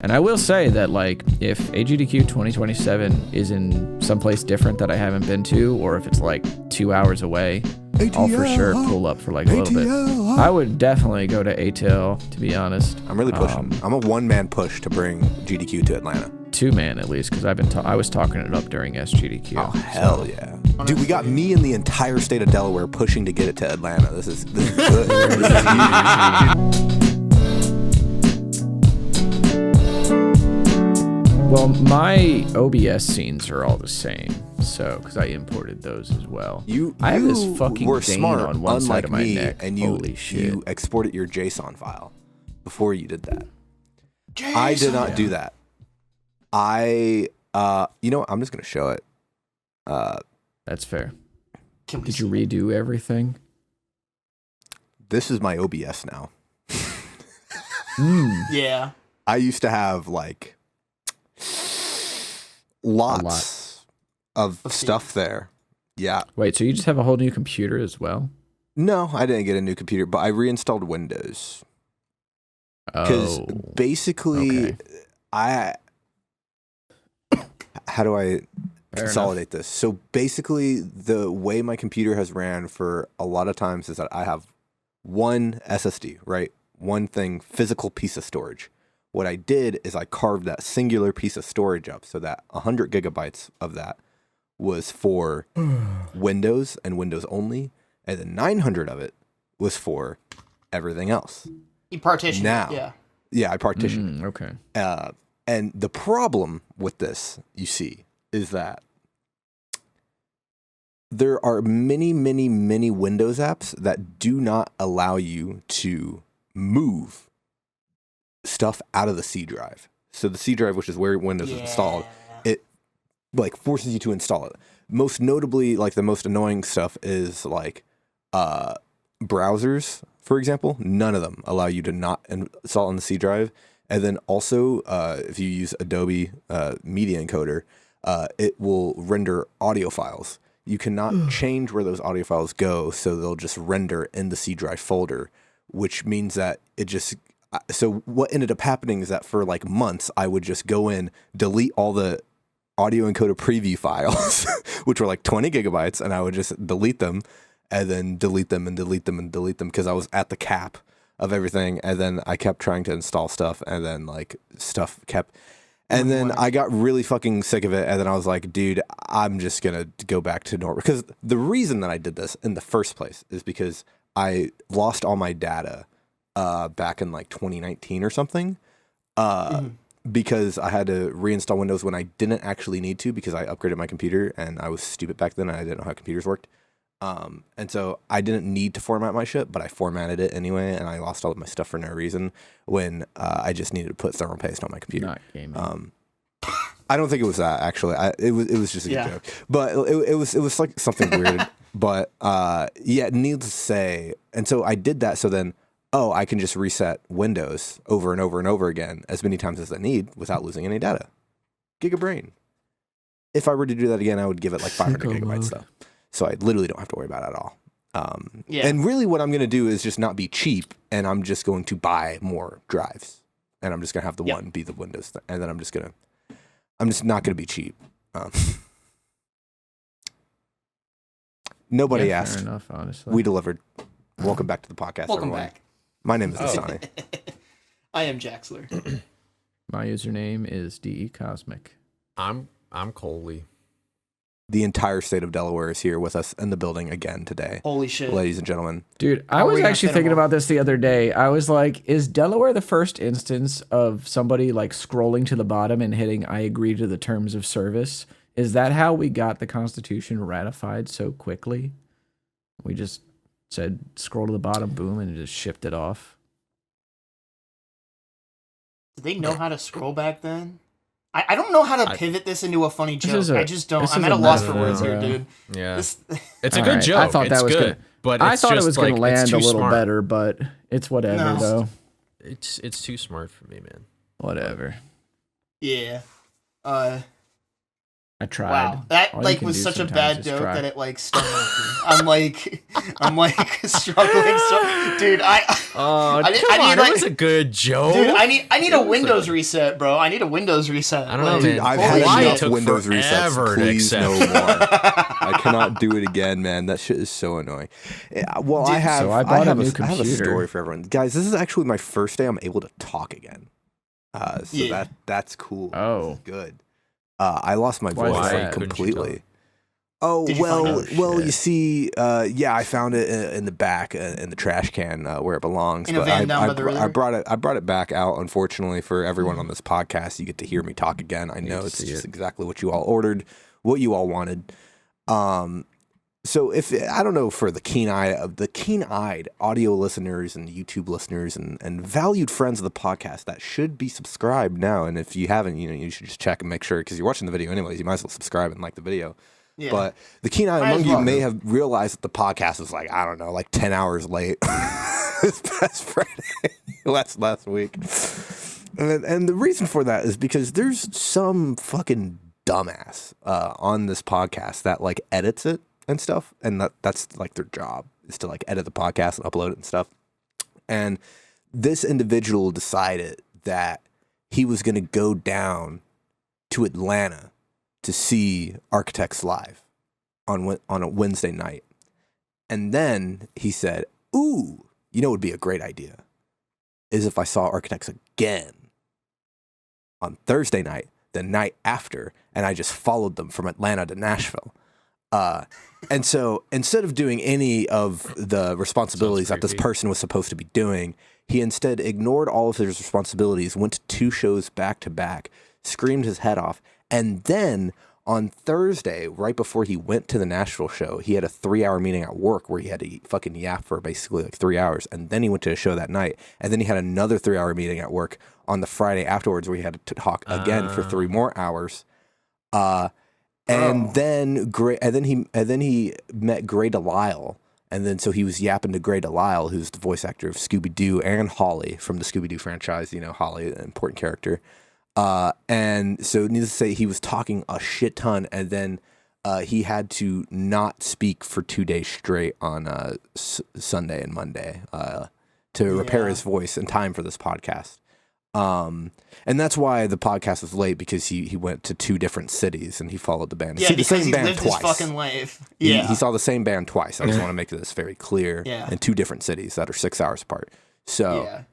And I will say that, like, if AGDQ 2027 is in someplace different that I haven't been to, or if it's like 2 hours away, I'll for sure pull up for like a little bit. I would definitely go to ATL, to be honest. I'm really pushing. I'm a one-man push to bring GDQ to Atlanta. 2-man at least, because I was talking it up during SGDQ. Oh hell yeah, dude! We got me and the entire state of Delaware pushing to get it to Atlanta. This is good. Well, my OBS scenes are all the same, so because I imported those as well. I have this fucking were vein smart, on one side of my me, neck. and Holy shit! You exported your JSON file before you did that. I did not do that. You know what? I'm just gonna show it. That's fair. Did you redo everything? This is my OBS now. Yeah. I used to have like lots of stuff there. Yeah. Wait, so you just have a whole new computer as well? No, I didn't get a new computer, but I reinstalled Windows. Because basically, how do I consolidate this? So basically, the way my computer has ran for a lot of times is that I have one SSD, right? One thing, physical piece of storage. What I did is I carved that singular piece of storage up so that 100 gigabytes of that was for Windows and Windows only, and then 900 of it was for everything else. You partitioned Yeah, I partitioned. Okay. And the problem with this, you see, is that there are many, many, many Windows apps that do not allow you to move stuff out of the C drive. So the C drive, which is where Windows is installed, it like forces you to install it. Most notably, like the most annoying stuff is like browsers, for example. None of them allow you to not install on the C drive. And then also, if you use Adobe Media Encoder, it will render audio files. You cannot change where those audio files go, so they'll just render in the C drive folder, which means that it just... So what ended up happening is that for like months, I would just go in, delete all the audio encoder preview files, which were like 20 gigabytes, and I would just delete them, and then delete them and delete them and delete them because I was at the cap of everything. And then I kept trying to install stuff, and then like stuff kept... And then I got really fucking sick of it, and then I was like, dude, I'm just going to go back to normal. Because the reason that I did this in the first place is because I lost all my data back in like 2019 or something, because I had to reinstall Windows when I didn't actually need to because I upgraded my computer and I was stupid back then and I didn't know how computers worked. And so I didn't need to format my shit, but I formatted it anyway, and I lost all of my stuff for no reason when I just needed to put thermal paste on my computer. Not gaming. I don't think it was that actually. It was just a good joke, but it was like something weird. But yeah, needless to say, and so I did that. So then, I can just reset Windows over and over and over again as many times as I need without losing any data. Gigabrain. If I were to do that again, I would give it like 500 gigabytes though. So I literally don't have to worry about it at all. And really what I'm going to do is just not be cheap, and I'm just going to buy more drives, and I'm just going to have the one be the Windows thing. And then I'm just not going to be cheap. Nobody asked. Fair enough, honestly. We delivered. Welcome back to the podcast, Welcome everyone. back. My name is Nestani. I am Jaxler. My username is DECosmic. I'm Coley. The entire state of Delaware is here with us in the building again today. Holy shit. Ladies and gentlemen. Dude, I was actually thinking about this the other day. I was like, is Delaware the first instance of somebody like scrolling to the bottom and hitting I agree to the terms of service? Is that how we got the Constitution ratified so quickly? We just said scroll to the bottom, boom, and it just shipped it off. Did they know how to scroll back then? I don't know how to pivot this into a funny joke. I just don't. I'm at a loss for words here, dude. Yeah. It's a good joke. I thought that was good. But I thought it was going to land a little smart. better, but it's whatever, though. It's too smart for me, man. Whatever. Yeah. I tried. Wow, that All you like can was do such a sometimes bad is joke try. that it like stung with me. I'm like struggling. Dude, Oh, I need come on! like, It was a good joke. dude, I need a Windows reset, bro. I need a Windows reset. I don't know, Like, man. Dude, I've holy had shit. enough took Windows resets. forever to Please no accept. more. I cannot do it again, man. That shit is so annoying. Well, I have. So I bought a new I have a computer. story for everyone, guys. This is actually my first day I'm able to talk again. So that's cool. Oh. That's good. I lost my Why is voice that? completely. Oh, Did you find out? well, you see, yeah, I found it in the back in the trash can where it belongs. In a van down by the river? I brought it back out. Unfortunately for everyone on this podcast, you get to hear me talk again. I know it's just exactly what you all ordered, what you all wanted. So if I don't know for the keen-eyed audio listeners and YouTube listeners and valued friends of the podcast that should be subscribed now. And if you haven't, you should just check and make sure because you're watching the video anyways. You might as well subscribe and like the video. Yeah. But the keen-eyed among you may have realized that the podcast was like, I don't know, like 10 hours late this past Friday, last week. And the reason for that is because there's some fucking dumbass on this podcast that like edits it and stuff. And that's like their job is to like edit the podcast and upload it and stuff. And this individual decided that he was going to go down to Atlanta to see Architects live on a Wednesday night. And then he said, ooh, you know what would be a great idea is if I saw Architects again on Thursday night, the night after, and I just followed them from Atlanta to Nashville. And so instead of doing any of the responsibilities that this person was supposed to be doing, he instead ignored all of his responsibilities, went to 2 shows back to back, screamed his head off, and then on Thursday, right before he went to the Nashville show, he had a 3-hour meeting at work where he had to fucking yap for basically like 3 hours. And then he went to a show that night. And then he had another 3-hour meeting at work on the Friday afterwards where he had to talk again for 3 more hours. And then he met Gray Delisle. And then so he was yapping to Gray Delisle, who's the voice actor of Scooby-Doo and Holly from the Scooby-Doo franchise. You know, Holly, an important character. And so needless to say, he was talking a shit ton, and then he had to not speak for 2 days straight on Sunday and Monday to repair his voice in time for this podcast. And that's why the podcast was late, because he went to 2 different cities and he followed the band. Yeah, see because the same he band lived twice. his fucking life. Yeah, he saw the same band twice. I just want to make this very clear. Yeah. In 2 different cities that are 6 hours apart. So. Yeah.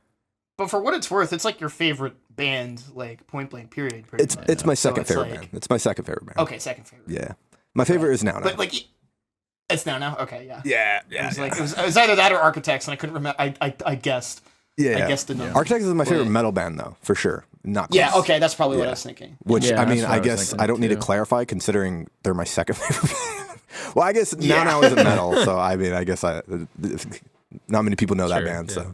But for what it's worth, it's like your favorite band, like point blank. Period. It's my second favorite band. It's my second favorite band. Okay, second favorite. Yeah, my favorite is Now. But like, it's Now. Okay, yeah. Yeah. It was either that or Architects, and I couldn't remember. I guessed. Yeah, I guessed the number. Architects is my favorite metal band, though, for sure. Not close. Yeah. Okay, that's probably what I was thinking. Which Yeah, I mean, that's what I I was guess thinking I don't need to too. clarify, considering they're my second favorite band. Well, I guess Now isn't metal, so I mean, I guess not many people know that band. So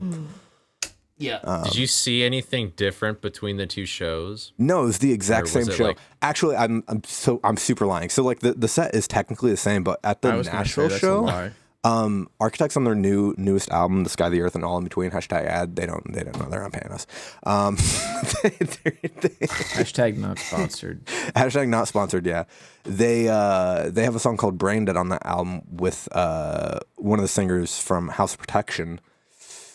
Yeah. Did you see anything different between the 2 shows? no, it was the exact Or was same it show. like- Actually, I'm super lying. So like the set is technically the same, but at the I was gonna say Nashville that's a show. lie. Architects on their newest album, The Sky, the Earth, and All in Between, #ad, they don't know, they're not paying us. Hashtag not sponsored. # not sponsored, yeah. They have a song called Brain Dead on that album with one of the singers from House of Protection,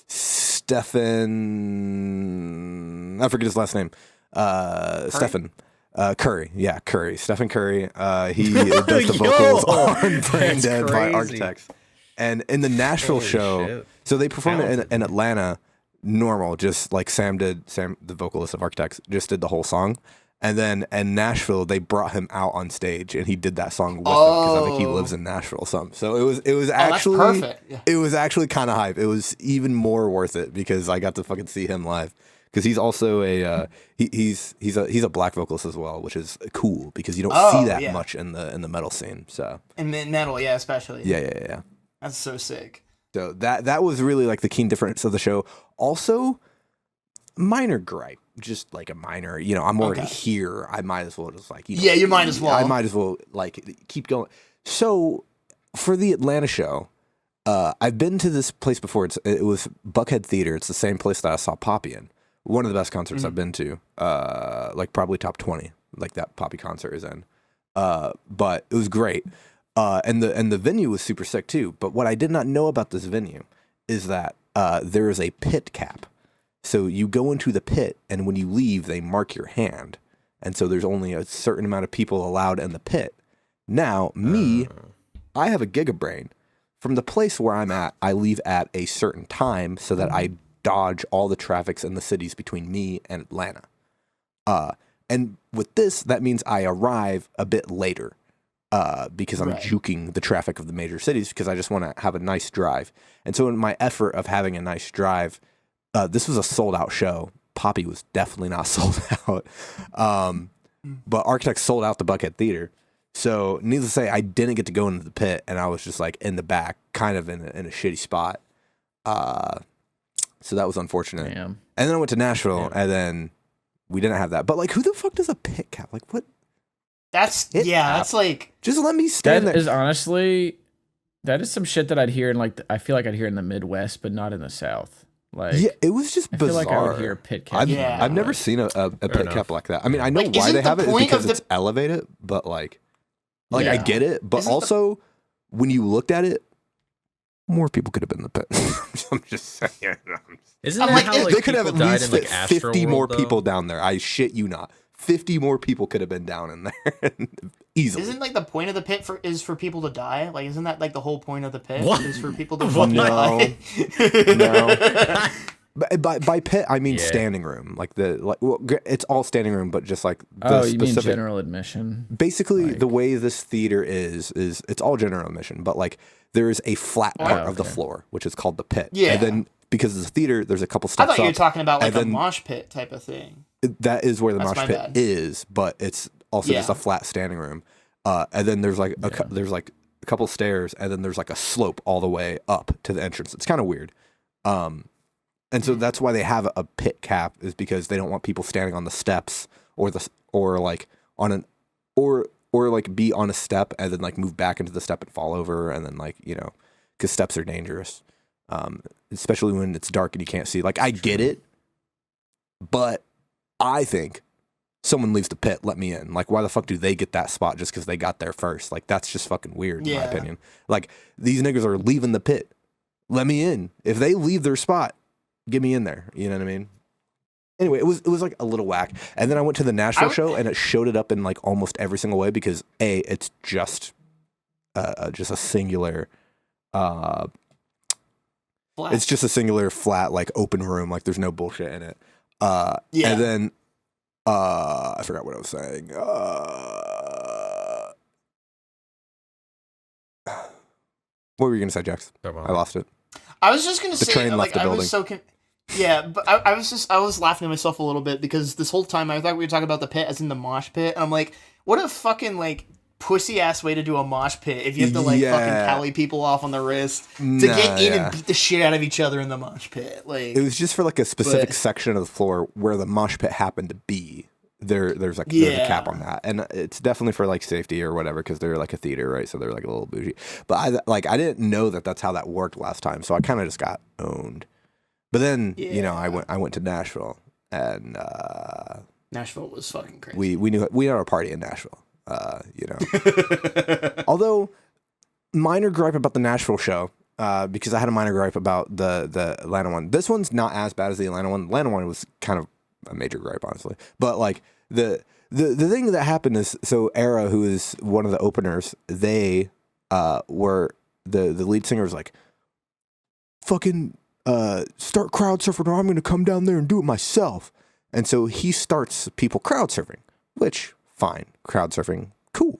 Stephen, I forget his last name. Stephen. Curry, yeah, Curry. Stephen Curry. He does the vocals on Brain Dead by Architects. And in the Nashville show, shit. so they performed it in Atlanta, normal, just like Sam, the vocalist of Architects, just did the whole song. And then in Nashville, they brought him out on stage, and he did that song with them because I think he lives in Nashville. So it was actually that's perfect. Yeah. It was actually kind of hype. It was even more worth it because I got to fucking see him live. Because he's also he's a black vocalist as well, which is cool because you don't see that much in the metal scene. So And metal, yeah, especially. yeah. That's so sick. So that was really like the key difference of the show. Also, minor gripe, just like a minor. You know, I'm already here. I might as well just like You might as well. I might as well like keep going. So for the Atlanta show, I've been to this place before. It was Buckhead Theater. It's the same place that I saw Poppy in. One of the best concerts I've been to. Like probably top 20. Like that Poppy concert is in. but it was great. And the venue was super sick too. But what I did not know about this venue is that there is a pit cap. So you go into the pit, and when you leave, they mark your hand. And so there's only a certain amount of people allowed in the pit. Now, I have a gigabrain. From the place where I'm at, I leave at a certain time so that I dodge all the traffics in the cities between me and Atlanta. And with this, that means I arrive a bit later because I'm juking the traffic of the major cities because I just want to have a nice drive. And so in my effort of having a nice drive, this was a sold-out show. Poppy was definitely not sold out. But Architects sold out the Buckhead Theater. So needless to say, I didn't get to go into the pit, and I was just like in the back, kind of in a shitty spot. So that was unfortunate. Damn. And then I went to Nashville, and then we didn't have that. But like, who the fuck does a pit cap? Like, what? That's like, just let me stand there. That is honestly, that is some shit that I'd hear in like I feel like I'd hear in the Midwest, but not in the South. Like, yeah, it was just bizarre. I feel like I would hear a pit cap. I've never seen a pit cap like that. I mean, I know why they have it because it's elevated, but like I get it. But also, when you looked at it, more people could have been in the pit. I'm just saying. Isn't that how like they could have at least fit 50 more people down there? I shit you not. 50 more people could have been down in there easily. Isn't like the point of the pit is for people to die? Like, isn't that like the whole point of the pit? What? Is for people to die? No. By pit, I mean standing room. Like it's all standing room, but just like you mean general admission? Basically, the way this theater is it's all general admission, but like there is a flat part of the floor, which is called the pit. Yeah. And then because it's a theater, there's a couple steps. I thought you were talking about like a mosh pit type of thing. That is where the mosh pit is, but it's also just a flat standing room. And then there's like there's like a couple stairs, and then there's like a slope all the way up to the entrance. It's kind of weird. And so that's why they have a pit cap, is because they don't want people standing on the steps or like be on a step and then like move back into the step and fall over, and then like, you know, because steps are dangerous, especially when it's dark and you can't see. Like, I get it, but I think someone leaves the pit, let me in. Like, why the fuck do they get that spot just because they got there first? Like, that's just fucking weird, in my opinion. Like, these niggas are leaving the pit. Let me in. If they leave their spot, get me in there. You know what I mean? Anyway, it was like a little whack. And then I went to the Nashville show, and it showed it up in like almost every single way because it's just a singular. It's just a singular flat like open room. Like, there's no bullshit in it. And then I forgot what I was saying. What were you gonna say, Jax? I lost it. I was just gonna say, train like, left the I building. was so but I was laughing at myself a little bit because this whole time I thought we were talking about the pit as in the mosh pit, and I'm like, what a fucking like pussy ass way to do a mosh pit if you have to like fucking tally people off on the wrist to get in and beat the shit out of each other in the mosh pit. Like, it was just for like a specific section of the floor where the mosh pit happened to be. There's a cap on that, and it's definitely for like safety or whatever because they're like a theater, right? So they're like a little bougie. But I didn't know that that's how that worked last time, so I kind of just got owned. But then you know, I went to Nashville, and Nashville was fucking crazy. We had our party in Nashville. You know, although minor gripe about the Nashville show, because I had a minor gripe about the Atlanta one. This one's not as bad as the Atlanta one. The Atlanta one was kind of a major gripe, honestly. But like the thing that happened is, so Era, who is one of the openers, they were the lead singer was like, fucking start crowd surfing, or I'm gonna come down there and do it myself. And so he starts people crowd surfing, which fine, crowd surfing, cool.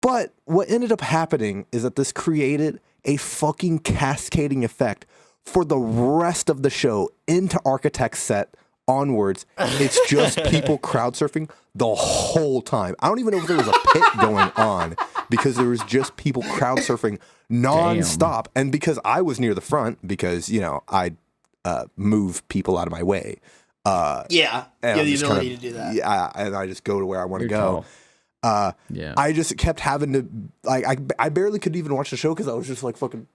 But what ended up happening is that this created a fucking cascading effect for the rest of the show into Architect's set onwards. It's just people crowd surfing the whole time. I don't even know if there was a pit going on because there was just people crowd surfing nonstop. Damn. And because I was near the front, because, you know, I move people out of my way. You have the ability to do that. Yeah, and I just go to where I want to go. I just kept having to, like, I barely could even watch the show because I was just like fucking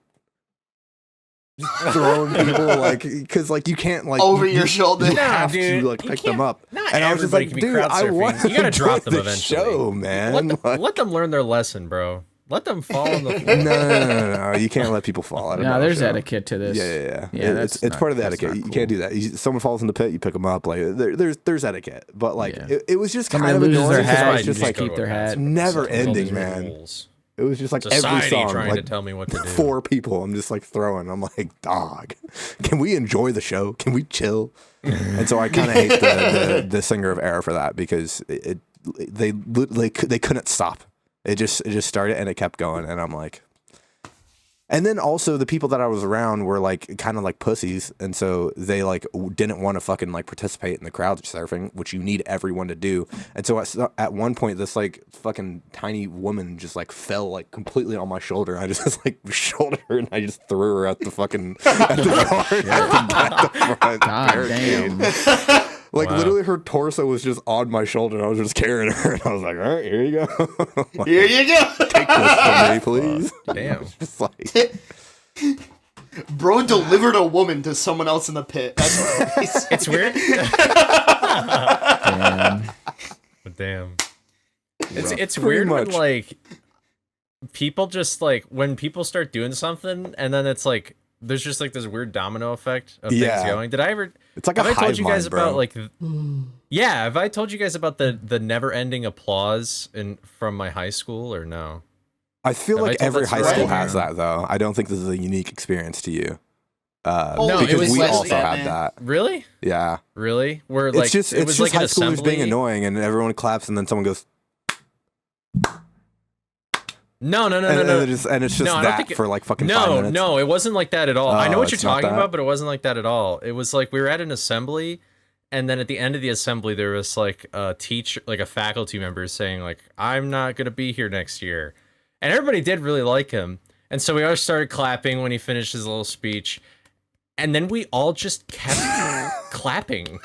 throwing people like because like you can't like over your shoulder. You have dude, to like you pick them can't- up. not And I was just everybody like, can be dude, crowd I surfing. want You gotta to drop enjoy them the eventually. show, man. Like, Let them learn their lesson, bro. Let them fall on the floor. no, you can't let people fall out of No, there's show. etiquette to this. Yeah. that's It's not- part of the that's etiquette. not You cool. can't do that. Someone falls in the pit, you pick them up. Like there's etiquette, but like Yeah. it was just Somebody kind of loses annoying. their 'cause I hat, was you just just like keep their hat. never All these ending, man. rules. It was just like Society every song, trying like to tell me what to do. 4 people. I'm just like throwing. I'm like, dog, can we enjoy the show? Can we chill? And so I kind of hate the singer of Air for that because they couldn't stop. It just started and it kept going, and I'm like. And then also the people that I was around were like kind of like pussies, and so they like didn't want to fucking like participate in the crowd surfing, which you need everyone to do. And so at one point, this like fucking tiny woman just like fell like completely on my shoulder. I just like shouldered her and I just threw her at the fucking at the guard at the front God barricade. damn. Like Wow. literally, her torso was just on my shoulder, and I was just carrying her, and I was like, "All right, here you go, like, Here you go. take this from me, please." Damn. Just like. Bro delivered a woman to someone else in the pit. That's nice. It's weird. Damn. Damn. It's Pretty weird when much. like people just like when people start doing something and then it's like there's just like this weird domino effect of Yeah. things going. Did I ever It's like a have I told hive you guys mind, bro. about like yeah, have I told you guys about the never ending applause from my high school or no? I feel Have I like told every that high story? school has that, though. I don't think this is a unique experience to you. No, because it was we less also that, had man. that. Really? Yeah. Really? Where like It's just it was like an high schoolers assembly. being annoying, and everyone claps, and then someone goes, No. and it's just No, I don't that think it- for like fucking 5 minutes. No, it wasn't like that at all. I know Oh, what you're it's not talking that? about, but it wasn't like that at all. It was like we were at an assembly, and then at the end of the assembly, there was like a teacher, like a faculty member saying like, "I'm not gonna be here next year," and everybody did really like him, and so we all started clapping when he finished his little speech, and then we all just kept clapping.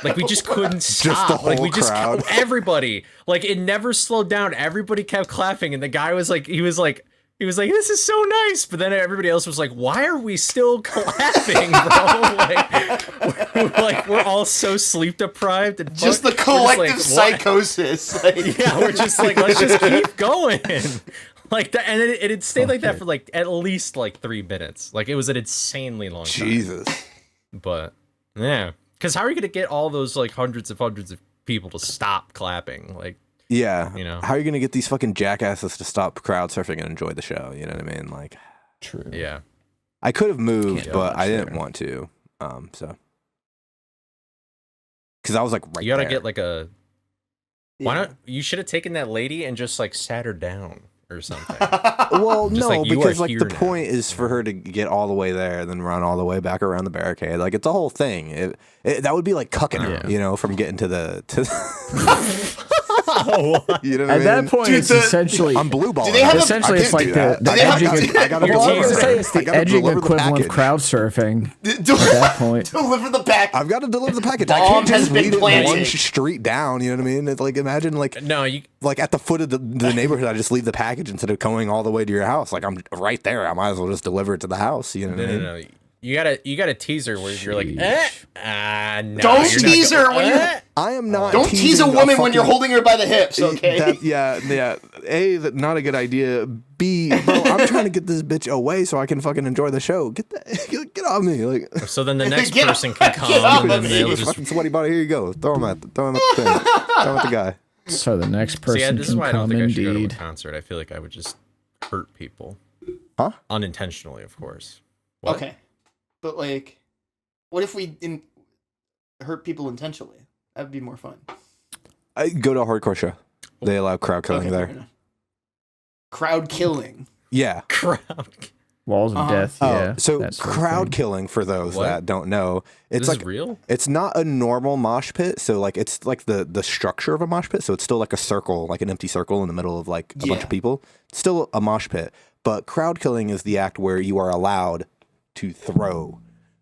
Like we just couldn't stop. the Like whole we just crowd. everybody. Like it never slowed down. Everybody kept clapping, and the guy was like, he was like, this is so nice. But then everybody else was like, why are we still clapping, bro? Like we're all so sleep deprived and Just the we're just like, collective what? psychosis. Like, Yeah, we're just like, let's just keep going. Like that, and it stayed like that for like at least like 3 minutes. Like it was an insanely long time. Jesus. But yeah, because how are you gonna get all those like hundreds of people to stop clapping? Like, Yeah. You know. How are you going to get these fucking jackasses to stop crowd surfing and enjoy the show? You know what I mean? Like, True. yeah, I could have moved, Can't but do I much didn't there. want to. So. Because I was like right you gotta there. get like a. Why not? You should have taken that lady and just like sat her down or something. Well, Just no, like, you because are like here the now. point is for her to get all the way there and then run all the way back around the barricade. Like it's a whole thing. That would be like cucking her, Yeah. you know, from getting to the. Oh, You know what At I that mean? point, Dude, it's the- essentially. I'm blue balling. they have a- Essentially, I it's can't like do the that. Do they have edging. a- I gotta You're Well, I was deliver gonna say it's I the gotta edging deliver the equivalent of package. crowd surfing at Deliver that point. the pack. I've got to deliver the package. I Bomb can't has just been lead it planted. one street down. You know what I mean? It's like imagine like no, you. at the foot of the neighborhood. I just leave the package instead of going all the way to your house. Like I'm right there. I might as well just deliver it to the house. You know what I mean? No. You gotta tease her where you're like, no. Don't you're not tease going- her when you're. I am not. Don't tease teasing a woman when you're fucking- holding her by the hips, okay? Yeah. A, that not a good idea. B, bro, I'm trying to get this bitch away so I can fucking enjoy the show. Get off me, like. So then the next Get person off- can get come off and then of me. they'll This just. fucking sweaty body. Here you go. Throw him at the thing. Throw him at the guy. So the next See, person this is can why I don't come think I should go to a indeed. concert. I feel like I would just hurt people. Huh? Unintentionally, of course. What? Okay. But, like, what if we hurt people intentionally? That would be more fun. I go to a hardcore show. They allow crowd killing Okay, there. fair enough. Crowd killing. Yeah. Crowd. Walls of death. Yeah. so that sort of crowd thing. killing, for those What? that don't know, it's This like is real? it's not a normal mosh pit. So like it's like the structure of a mosh pit. So it's still like a circle, like an empty circle in the middle of like a bunch Yeah. of people. It's still a mosh pit. But crowd killing is the act where you are allowed to throw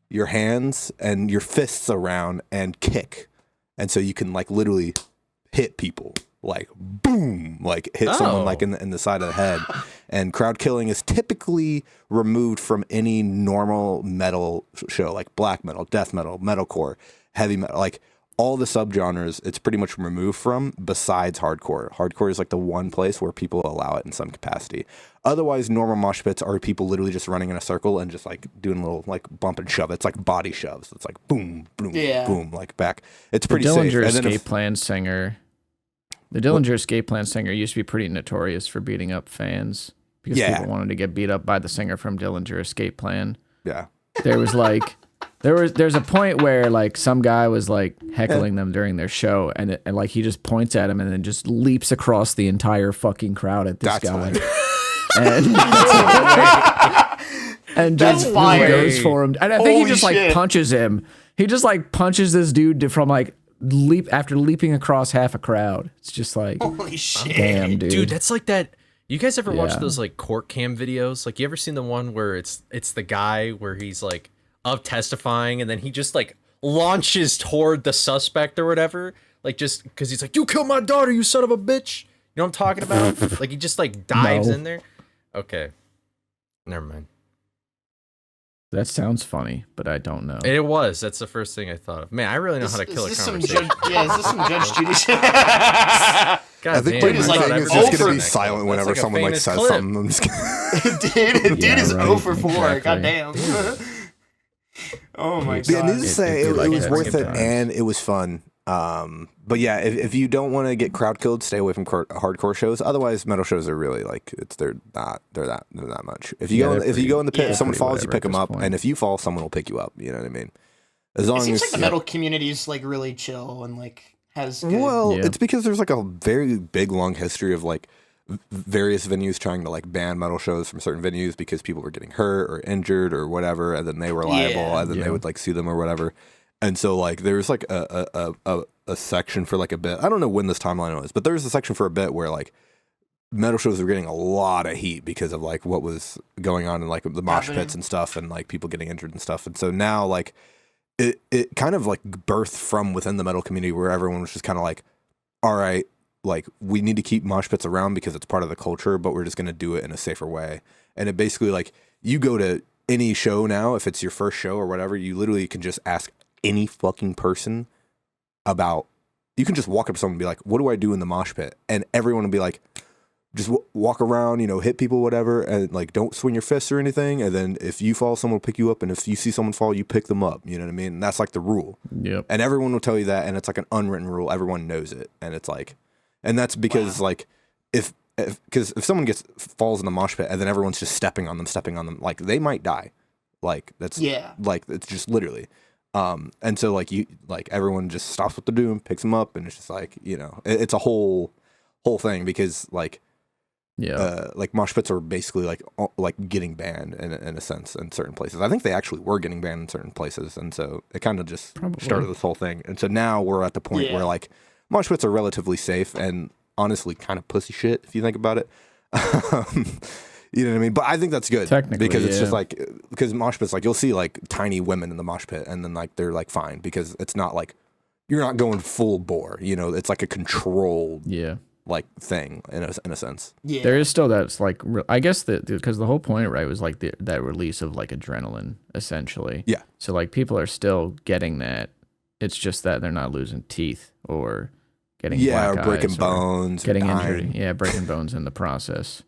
your hands and your fists around and kick. And so you can like literally hit people like boom, like hit someone like in the side of the head. And crowd killing is typically removed from any normal metal show, like black metal, death metal, metalcore, heavy metal, like all the subgenres. It's pretty much removed from, besides hardcore. Hardcore is like the one place where people allow it in some capacity. Otherwise, normal mosh pits are people literally just running in a circle and just like doing little like bump and shove. It's like body shoves. It's like boom, boom, boom, like back. It's pretty safe. The Dillinger Escape Plan singer used to be pretty notorious for beating up fans because people wanted to get beat up by the singer from Dillinger Escape Plan. Yeah. There was like, there's a point where like some guy was like heckling them during their show, and like he just points at him and then just leaps across the entire fucking crowd at this guy. And just goes for him. And I think he just like punches him. He just like punches this dude from like after leaping across half a crowd. It's just like, holy shit, damn, dude. That's like that. You guys ever watch those like court cam videos? Like, you ever seen the one where it's the guy where he's like up testifying and then he just like launches toward the suspect or whatever, like just because he's like, "You killed my daughter, you son of a bitch." You know what I'm talking about? Like he just like dives in there. Okay, never mind. That sounds funny, but I don't know. It was. That's the first thing I thought of. Man, I really know how to kill a conversation. Is this some Judge Judy shit? I think my thing is just going to be silent whenever like someone like says something. I'm just kidding. Dude is 0 for 4. Exactly. Goddamn. Oh my god. Yeah, needless to say, it was worth it, times. and it was fun. But yeah, if you don't want to get crowd killed, stay away from hardcore shows. Otherwise, metal shows are really like they're that much. If you go in the pit, if someone falls, you pick them up, and if you fall, someone will pick you up. You know what I mean? As long it seems as like the metal community is like really chill and like has good... it's because there's like a very big long history of like various venues trying to like ban metal shows from certain venues because people were getting hurt or injured or whatever, and then they were liable, and then they would like sue them or whatever. And so like there's like a section for like a bit. I don't know when this timeline was, but there was a section for a bit where like metal shows were getting a lot of heat because of like what was going on in like the mosh pits and stuff, and like people getting injured and stuff. And so now like it kind of like birthed from within the metal community where everyone was just kind of like, all right, like we need to keep mosh pits around because it's part of the culture, but we're just going to do it in a safer way. And it basically like you go to any show now, if it's your first show or whatever, you literally can just ask any fucking person about, you can just walk up to someone and be like, what do I do in the mosh pit? And everyone will be like, just walk around, you know, hit people, whatever, and like don't swing your fists or anything. And then if you fall, someone will pick you up, and if you see someone fall, you pick them up. You know what I mean? And that's like the rule. Yep. And everyone will tell you that, and it's like an unwritten rule. Everyone knows it, and it's like, and that's because like if someone falls in the mosh pit and then everyone's just stepping on them, like they might die. Like that's like it's just literally. And so like everyone just stops what they're doing, picks them up, and it's just like, you know, it's a whole thing because like like mosh pits are basically like getting banned in a sense in certain places. I think they actually were getting banned in certain places, and so it kind of just started this whole thing. And so now we're at the point where like mosh pits are relatively safe and honestly kind of pussy shit if you think about it. You know what I mean? But I think that's good because it's just like, because mosh pits, like you'll see like tiny women in the mosh pit and then like they're like fine because it's not like you're not going full bore, you know, it's like a controlled like thing in a sense. Yeah. There is still that's like, I guess that because the whole point, right, was like that release of like adrenaline essentially. Yeah. So like people are still getting that. It's just that they're not losing teeth or getting black or breaking eyes bones, getting injured. Yeah, breaking bones in the process.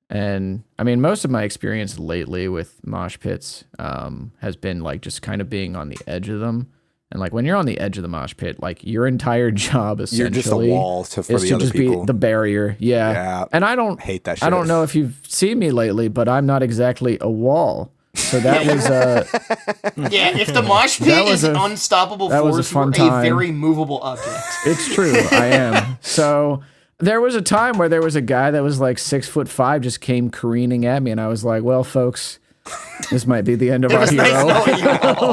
And I mean, most of my experience lately with mosh pits has been like just kind of being on the edge of them. And like when you're on the edge of the mosh pit, like your entire job essentially you're just a wall for the other people. Be the barrier. Yeah. And I don't hate that shit. I don't know if you've seen me lately, but I'm not exactly a wall. So that was if the mosh pit is an unstoppable force, you're a very movable object. It's true, I am. So there was a time where there was a guy that was like 6'5", just came careening at me, and I was like, "Well, folks, this might be the end of our hero."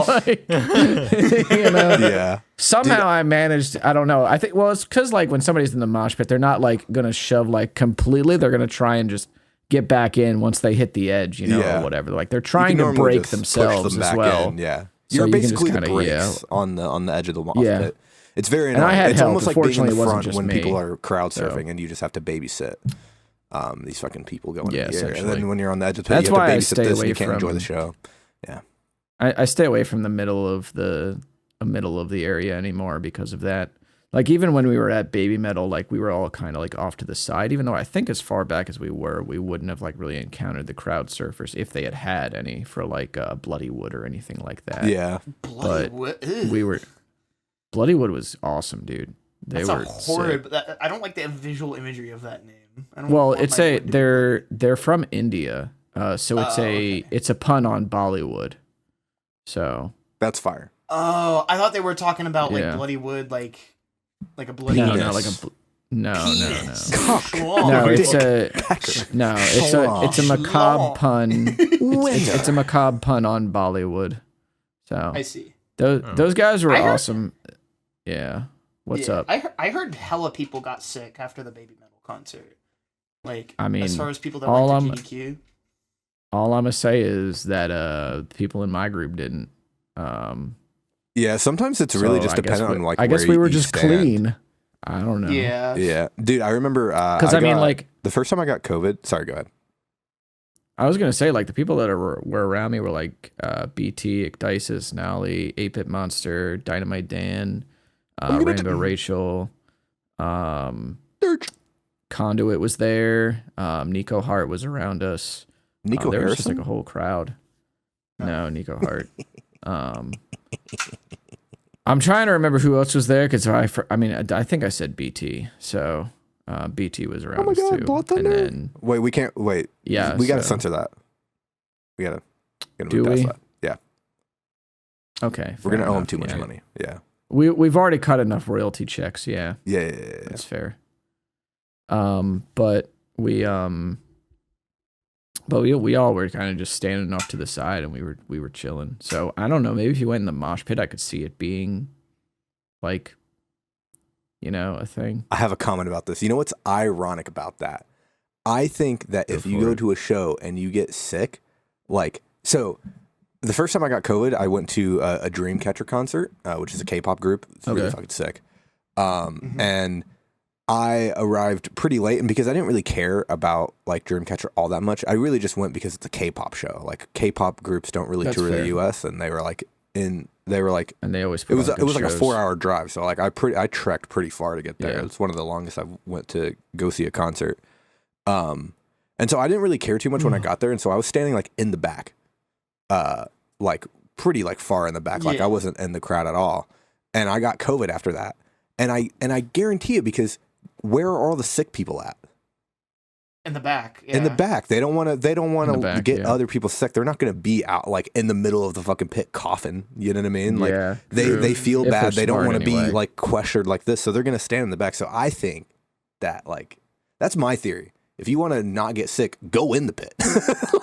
Like, you know? Yeah. Somehow I managed. I don't know. I think it's because like when somebody's in the mosh pit, they're not like gonna shove like completely. They're gonna try and just get back in once they hit the edge, you know, or whatever. Like they're trying to break themselves as well. You're basically the brakes on the edge of the mosh pit. It's very And I annoying. had It's help. almost like being in Fortunately, the it wasn't front just when me, people are crowd so. surfing and you just have to babysit these fucking people going Yeah, in the air. And essentially. then when you're on the edge of the pit, That's you have why to I babysit stay this and away you can't enjoy from- the show. Yeah. I stay away from the middle of the area anymore because of that. Like even when we were at Baby Metal, like we were all kind of like off to the side, even though I think as far back as we were, we wouldn't have like really encountered the crowd surfers if they had any for like Bloody Wood or anything like that. Yeah. Bloody But Wood. we were Bloody Wood was awesome, dude. They That's were a horrid. sick. I don't like the visual imagery of that name. I don't Well, want it's my a wood to be they're from India, so it's okay. it's a pun on Bollywood. So That's fire. Oh, I thought they were talking about like Yeah. Bloody Wood, like a bloody. no, Penis. no, Penis. Cock. no, it's a no, it's a macabre Schlong. pun. It's a macabre pun on Bollywood. So I see. those guys were I heard- awesome. Yeah. What's Yeah, up? I heard hella people got sick after the Baby Metal concert. Like, I mean, as far as people that all went to I'm- GDQ. All I'm gonna say is that people in my group didn't. Yeah, sometimes it's really so just I guess dependent on like I guess where we were you just stand. clean. I don't know. Yeah. Yeah. Dude, I remember Because I mean, got- like, the first time I got COVID, sorry, go ahead. I was gonna say, like, the people that were around me were like BT, Ecdysis, Nally, 8-Bit Monster, Dynamite Dan, Rainbow Rachel, Conduit was there, Nico Hart was around us. Nico there was just Harrison? like a whole crowd. No, Nico Hart. I'm trying to remember who else was there because I think I said BT, so BT was around my us God, too. Blood And Thunder? then Wait, we can't wait. yeah, We gotta so- censor that. We gotta Do move past we? that. Yeah. Okay, We're fair gonna owe him enough, too much yeah. money. Yeah. We've already cut enough royalty checks. Yeah, Yeah. that's fair. But we all were kind of just standing off to the side and we were chilling. So I don't know. Maybe if you went in the mosh pit, I could see it being like, a thing. I have a comment about this. You know what's ironic about that? I think that if you for go it. to a show and you get sick, like, so the first time I got COVID, I went to a Dreamcatcher concert, which is a K-pop group. It's really Okay. fucking sick. And I arrived pretty late, and because I didn't really care about like Dreamcatcher all that much, I really just went because it's a K-pop show. Like K-pop groups don't really That's tour fair. the U.S., and they were like, And they always put it was on good like a shows. 4-hour drive, so like I trekked pretty far to get there. Yeah. It's one of the longest I went to go see a concert. And so I didn't really care too much when I got there, and so I was standing like in the back, like pretty like far in the back, like Yeah. I wasn't in the crowd at all. And I got COVID after that, and I guarantee it because where are all the sick people at? In the back. In the yeah. back. They don't want In the to back, get yeah. other people sick. They're not going to be out like in the middle of the fucking pit coughing. You know what I mean? Like Yeah, they true. feel If bad. they're They don't smart want to anyway. be like questioned like this. So they're going to stand in the back. So I think that like that's my theory. If you want to not get sick, go in the pit.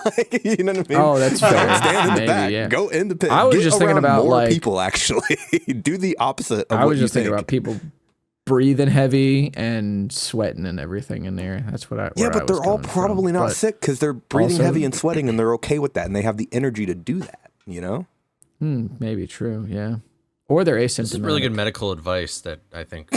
Like, you know what I mean? Oh, that's Don't fair. stand in the Maybe, back. yeah. Go in the pit. I was Get just thinking around about, more like- people. Actually, do the opposite of I what was you just thinking think. about people breathing heavy and sweating and everything in there. That's what I Yeah, where I but they're was all coming probably from. not But, sick because they're breathing also- heavy and sweating, and they're okay with that, and they have the energy to do that. You know? Maybe true. Yeah, or they're asymptomatic. This is really good medical advice that I think.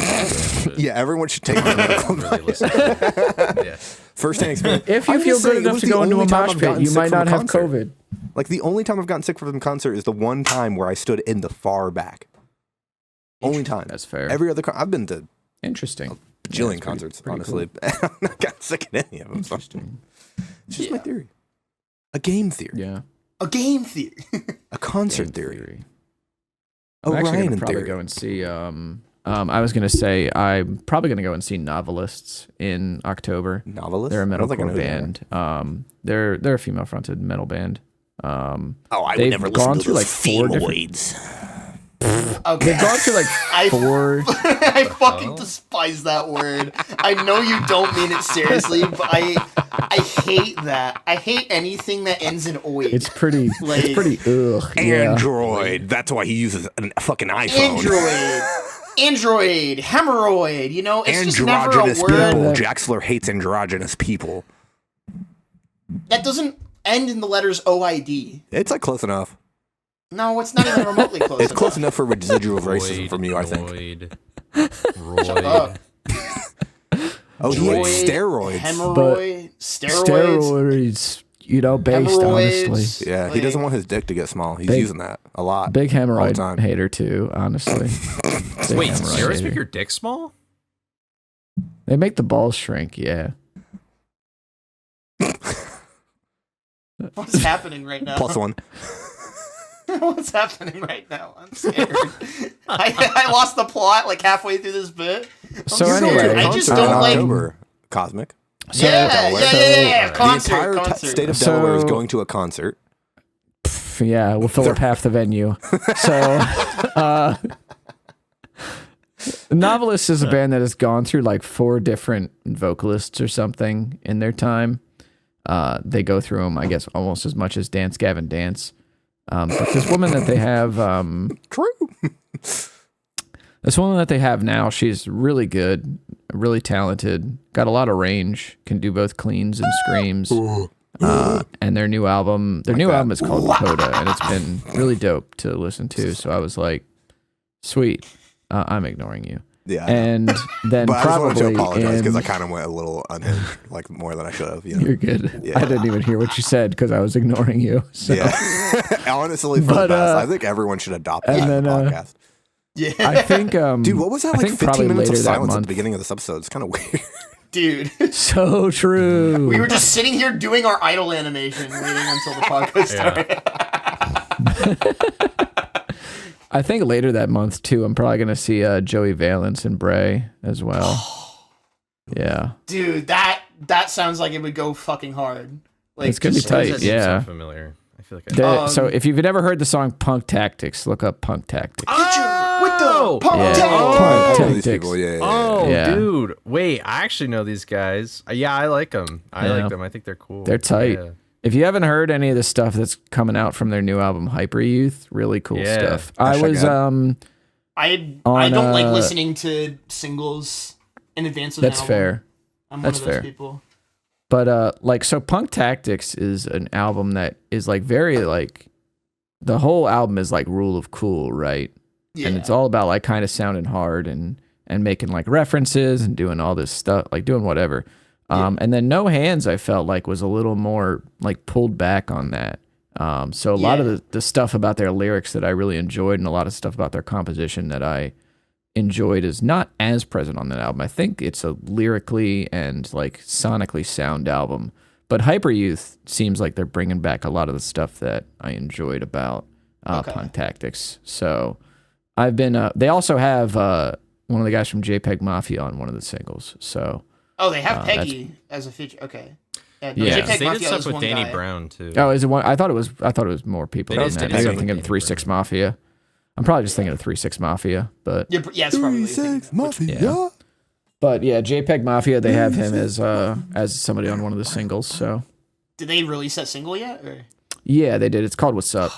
Yeah, everyone should take my medical Really advice. listen to. Yeah. First-hand experience. If you I'm feel just good saying, it enough was to the go into a only time mosh I've pit, gotten you sick might from a not have concert. COVID. Like the only time I've gotten sick from a concert is the one time where I stood in the far back. Only time. That's fair. Every other I've been to Interesting. bajillion that's concerts, pretty honestly. cool. I've not gotten sick in any of them. So Interesting. it's just my Yeah. theory. A game theory. Yeah. A game theory. A concert Game theory. I'm actually Orion gonna probably theory. go and see. I was gonna say I'm probably gonna go and see Novelists in October. Novelist? They're a I don't think I metalcore know who they are. band. They're a female fronted metal band. Oh, I They've gone through like four different. Okay. They've gone through like I- four. I fucking despise that word. I know you don't mean it seriously, but I hate that. I hate anything that ends in oid. It's pretty. Like- It's pretty. Ugh. Yeah. Android. That's why he uses a fucking iPhone. Android, hemorrhoid. You know, it's just never a Androgynous word people. Jaxler hates androgynous people. that doesn't end in the letters OID. It's like close enough. No, it's not even remotely close. It's close enough. enough for residual racism Void, from you, I think. void. Shut up. Oh, he likes steroids. Steroids, based, honestly. Yeah, he doesn't want his dick to get small. He's using that a lot. Big hemorrhoid hater, too, honestly. Wait, steroids make your dick small? They make the balls shrink, yeah. What's happening right now? +1. What's happening right now? I'm scared. I lost the plot like halfway through this bit. So anyway, I just don't October, Cosmic. Yeah. Concert, the entire state of Delaware is going to a concert. Yeah, we'll fill up half the venue. So, Novelist is a band that has gone through like 4 different vocalists or something in their time. They go through them, I guess, almost as much as Dance Gavin Dance. But this woman that they have, this woman that they have now, she's really good, really talented, got a lot of range, can do both cleans and screams. And their new album is called Coda, and it's been really dope to listen to. So I was like, sweet, I'm ignoring you. Yeah, and then but probably I just wanted to apologize because I kind of went a little unhinged, like more than I should have. You're good. Yeah. I didn't even hear what you said because I was ignoring you. So. Yeah, honestly, for the best. I think everyone should adopt that podcast. Yeah, I think. Dude, what was that? Like 15 minutes of silence at the beginning of this episode. It's kind of weird. Dude, so true. We were just sitting here doing our idle animation, waiting until the podcast started. I think later that month too, I'm probably gonna see Joey Valence and Bray as well. Yeah, dude, that sounds like it would go fucking hard. Like, it's gonna be tight. Yeah, so familiar. I feel like so if you've never heard the song Punk Tactics, look up Punk Tactics. With the Punk Tactics. Punk Tactics. Dude, wait, I actually know these guys. Yeah, I like them. I like them. I think they're cool. They're tight. Yeah. If you haven't heard any of the stuff that's coming out from their new album Hyper Youth, really cool stuff. I don't like listening to singles in advance of That's an album. fair. I'm that's one of those fair. people. But so Punk Tactics is an album that is like very like the whole album is like Rule of Cool, right? Yeah. And it's all about like kind of sounding hard and making like references and doing all this stuff, like doing whatever. And then No Hands, I felt like was a little more like pulled back on that. So a lot of the stuff about their lyrics that I really enjoyed and a lot of stuff about their composition that I enjoyed is not as present on that album. I think it's a lyrically and like sonically sound album. But Hyper Youth seems like they're bringing back a lot of the stuff that I enjoyed about Punk Tactics. So I've been. They also have one of the guys from JPEG Mafia on one of the singles. So. Oh, they have Peggy as a feature. Okay. Yeah, they did stuff with Danny Brown too. Oh, is it one? I thought it was more people than that. Maybe I'm thinking of 3-6 Mafia. I'm probably just thinking of 3-6 Mafia, but it's probably 3-6 Mafia. Yeah. But yeah, JPEG Mafia, they have him as somebody on one of the singles. So. Did they release that single yet? Or? Yeah, they did. It's called What's Up.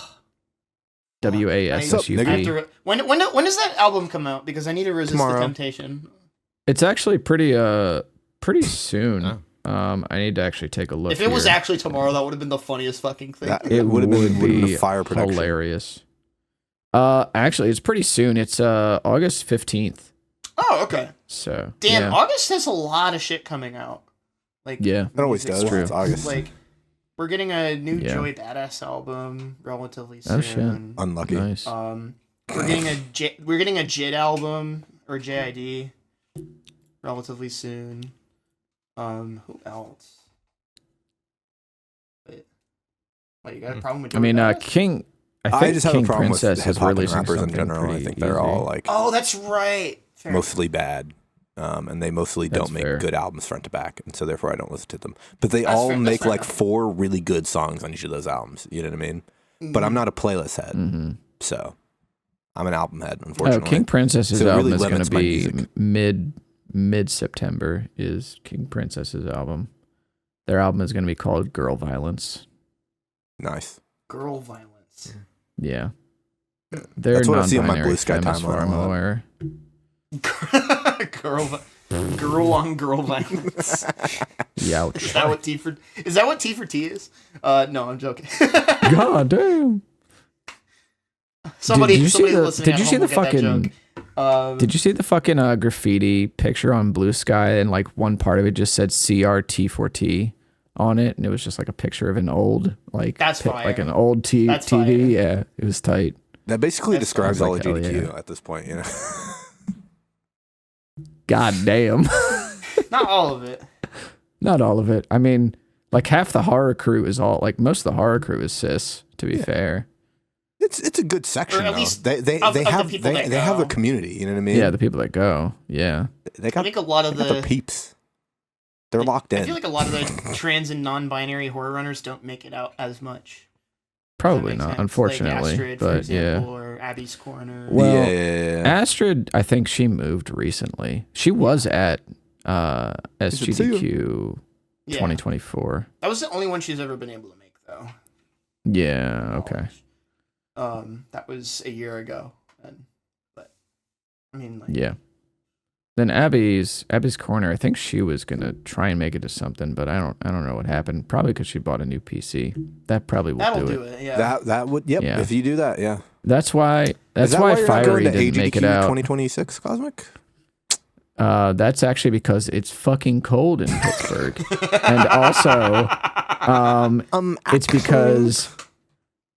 WASSUP. When does that album come out? Because I need to resist the temptation. It's actually pretty soon. I need to actually take a look. If it was actually tomorrow, that would have been the funniest fucking thing. It would be fire production. Hilarious. Actually, it's pretty soon. It's August 15th. Oh, okay. So damn, August has a lot of shit coming out. Like it always does. True. It's August. Like we're getting a new Joey Badass album relatively soon. Oh shit! Unlucky. Nice. We're getting a JID album or JID relatively soon. Who else? Wait, you got a problem with? King. I just have King a problem Princess with hip-hop and rappers in something general. I think they're all like. Oh, that's right. Fair. Mostly bad. And they mostly don't make good albums front to back, and so therefore I don't listen to them. But they all make like 4 really good songs on each of those albums. You know what I mean? Mm-hmm. But I'm not a playlist head, so I'm an album head. Unfortunately, King Princess's album is going to be mid September. Is King Princess's album? Their album is going to be called Girl Violence. Nice. Girl Violence. Yeah. That's what I see on my Blue Sky timeline. Girl on girl violence. Youch. Is that what T for T is? No, I'm joking. God damn. Somebody did you listening see the at home will get that fucking? joke. Did you see the fucking graffiti picture on Blue Sky, and like one part of it just said CRT4T on it, and it was just like a picture of an old like That's fire. like an old That's TV. fire. Yeah, it was tight. That basically describes all of hell GDQ yeah. at this point, you know. God damn. Not all of it. Not all of it. I mean, like half the horror crew is all like most of the horror crew is cis. To be fair. It's a good section. Or at though. least they of the have people that they have go. a community. You know what I mean? Yeah, the people that go. Yeah. They I got, think a lot of they got their the peeps. They're locked in. I feel like a lot of the trans and non-binary horror runners don't make it out as much. Probably If that makes not, sense. unfortunately. Like Astrid, for but example, yeah. or Abby's Corner. Well, yeah. Astrid, I think she moved recently. She was at SGDQ Yeah. 2024. That was the only one she's ever been able to make, though. Yeah, okay. That was a year ago, but I mean, like, Yeah. Then Abby's Corner, I think she was gonna try and make it to something, but I don't know what happened. Probably because she bought a new PC. That probably will that'll do it. Yeah. That would Yeah. If you do that, yeah. That's why Is that why you're not Fiery going to didn't make it AGDQ out. 2026 Cosmic? That's actually because it's fucking cold in Pittsburgh, and also, it's because,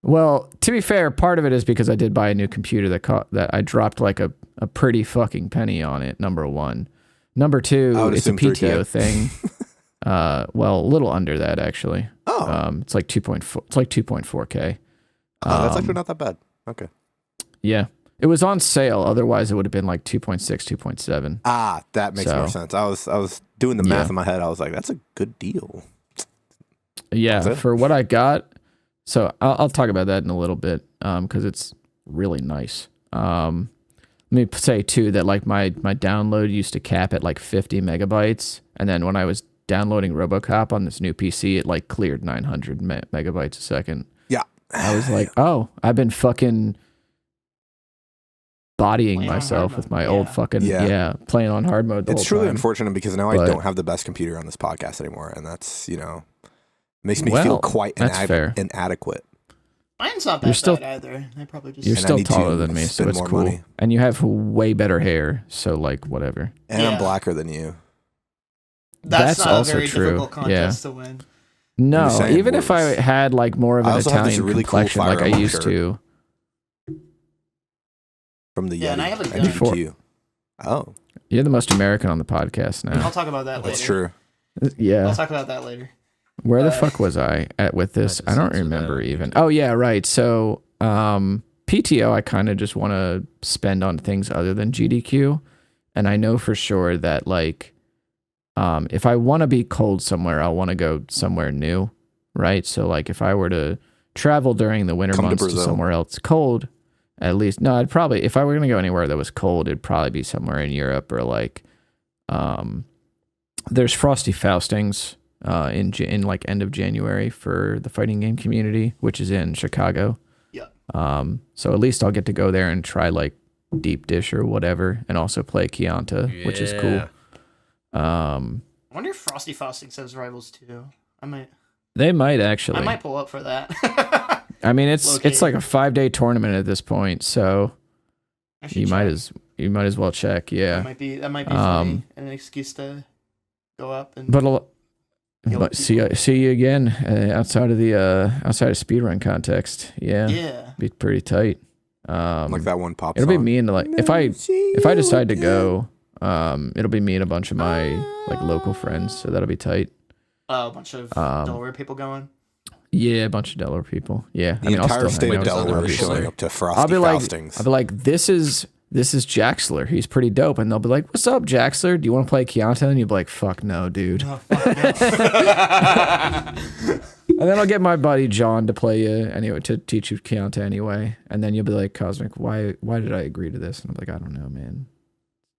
well, to be fair, part of it is because I did buy a new computer that I dropped like a pretty fucking penny on it. Number one, number two, it's a assume PTO 3K. thing. Well, a little under that actually. Oh, It's like 2.4. It's like 2.4K. that's actually not that bad. Okay. Yeah, it was on sale. Otherwise, it would have been like 2.6, 2.7. That makes more sense. I was doing the math in my head. I was like, that's a good deal. Yeah, That's it. for what I got. So I'll talk about that in a little bit because it's really nice. Let me say too that like my download used to cap at like 50 megabytes, and then when I was downloading RoboCop on this new PC, it like cleared 900 megabytes a second. Yeah. I was like, oh, I've been fucking bodying Playing on myself hard with mode. my old fucking playing on hard mode. It's truly time. unfortunate because now I But- don't have the best computer on this podcast anymore, and that's makes me Well, feel quite that's fair. inadequate. Mine's not You're that still- bad either. I probably just You're And I still need to taller than me, so spend it's more cool. money. And you have way better hair, so like whatever. And Yeah. I'm blacker than you. that's not also a very true. difficult contest to win. No, just saying even if I words. had like more of I an also have this Italian really cool complexion like I Fire used shirt. to. From the Yeah, Yeti. and I have a I gun. did too. Oh, You're the most American on the podcast I'll now. talk about that later. that's true. Yeah. I'll talk about that later. Where the fuck was I at with this? That I don't just sounds remember bad. even. Oh yeah, right. So PTO I kind of just want to spend on things other than GDQ, and I know for sure that like if I want to be cold somewhere, I'll want to go somewhere new, right? So like if I were to travel during the winter Come to months to Brazil. somewhere else cold, at least no, I'd probably if I were gonna go anywhere that was cold, it'd probably be somewhere in Europe or like there's Frosty Faustings in like end of January for the fighting game community, which is in Chicago. Yeah. So at least I'll get to go there and try like deep dish or whatever, and also play Chianta, which is cool. Yeah. I wonder if Frosty Faustings has rivals too. They might actually. I might pull up for that. I mean, it's Low-key. like a 5-day tournament at this point, so I should you check. might as well check. Yeah. That might be for me, an excuse to go up and. But But see you again outside of speedrun context. Yeah. yeah. Be pretty tight. Like that one pop It'll be song. me and like if I decide to go, it'll be me and a bunch of my like local friends, so that'll be tight. A bunch of Delaware people going. Yeah, a bunch of Delaware people. Yeah, The entire still state hang of out with Delaware other is people. showing up to I'll Frosty be like, Faustings. this is Jaxler. He's pretty dope, and they'll be like, "What's up, Jaxler? Do you want to play Chianta?" And you'll be like, "Fuck no, dude." Oh, fuck no. And then I'll get my buddy John to play you anyway, to teach you Chianta anyway. And then you'll be like, Cosmic, why did I agree to this? And I'm like, I don't know, man.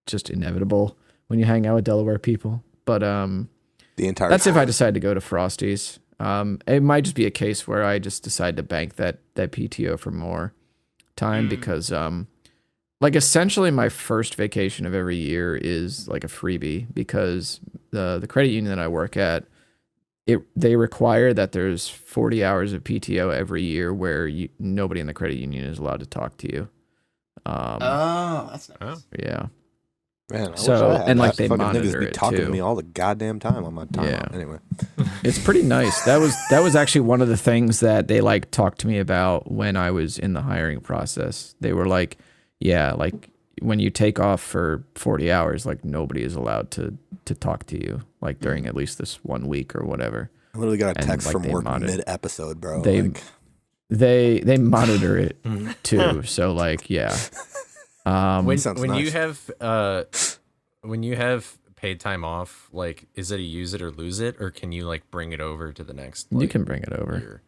Just inevitable when you hang out with Delaware people. But The entire that's if I decide to go to Frosty's. It might just be a case where I just decide to bank that PTO for more time because like essentially my first vacation of every year is like a freebie because the credit union that I work at, they require that there's 40 hours of PTO every year where nobody in the credit union is allowed to talk to you. Oh, that's nice. Oh. Yeah. Man, I So, wish I had and, like, that. they Fucking niggas monitor be it, talking to too. me all the goddamn time on my time. Yeah. Anyway, It's pretty nice. That was actually one of the things that they like talked to me about when I was in the hiring process. They were like, yeah, like when you take off for 40 hours, like nobody is allowed to talk to you, like during at least this 1 week or whatever. I literally got a And, text like, from they work monitor- mid-episode, bro. They like, they monitor it too. So like, yeah. When sounds when you nice. have paid time off, like, is it a use it or lose it, or can you like bring it over to the next? You like, can bring it over. year?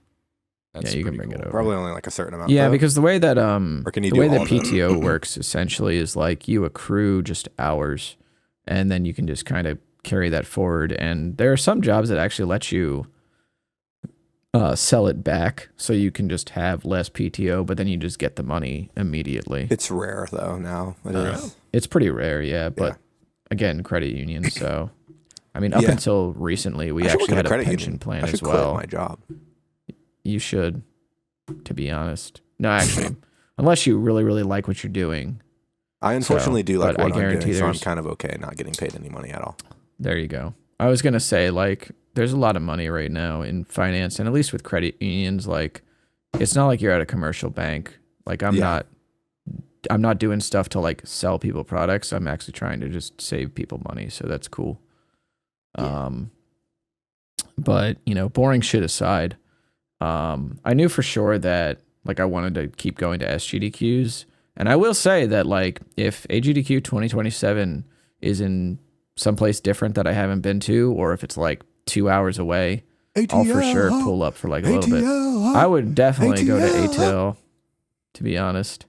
That's Yeah, you can pretty bring it cool. over. probably only like a certain amount. Yeah, though. because the way that can you the do way all that of it? PTO works essentially is like you accrue just hours, and then you can just kind of carry that forward. And there are some jobs that actually let you sell it back, so you can just have less PTO, but then you just get the money immediately. It's rare though now. It is. It's pretty rare, yeah. But Yeah. again, credit union. So, I mean, up Yeah. until recently, we I should actually work at had a credit pension union. plan I should as quit well. my job. You should, to be honest. No, actually, unless you really, really like what you're doing. I unfortunately do like but I what I'm guarantee doing, so I'm there's- kind of okay not getting paid any money at all. There you go. I was gonna say, like, there's a lot of money right now in finance, and at least with credit unions, like, it's not like you're at a commercial bank. Like, I'm not doing stuff to like sell people products. I'm actually trying to just save people money, so that's cool. Yeah. But you know, boring shit aside, I knew for sure that like I wanted to keep going to SGDQs, and I will say that like if AGDQ 2027 is in someplace different that I haven't been to, or if it's like 2 hours away, I'll for sure pull up for like a little bit. I would definitely go to ATL, to be honest.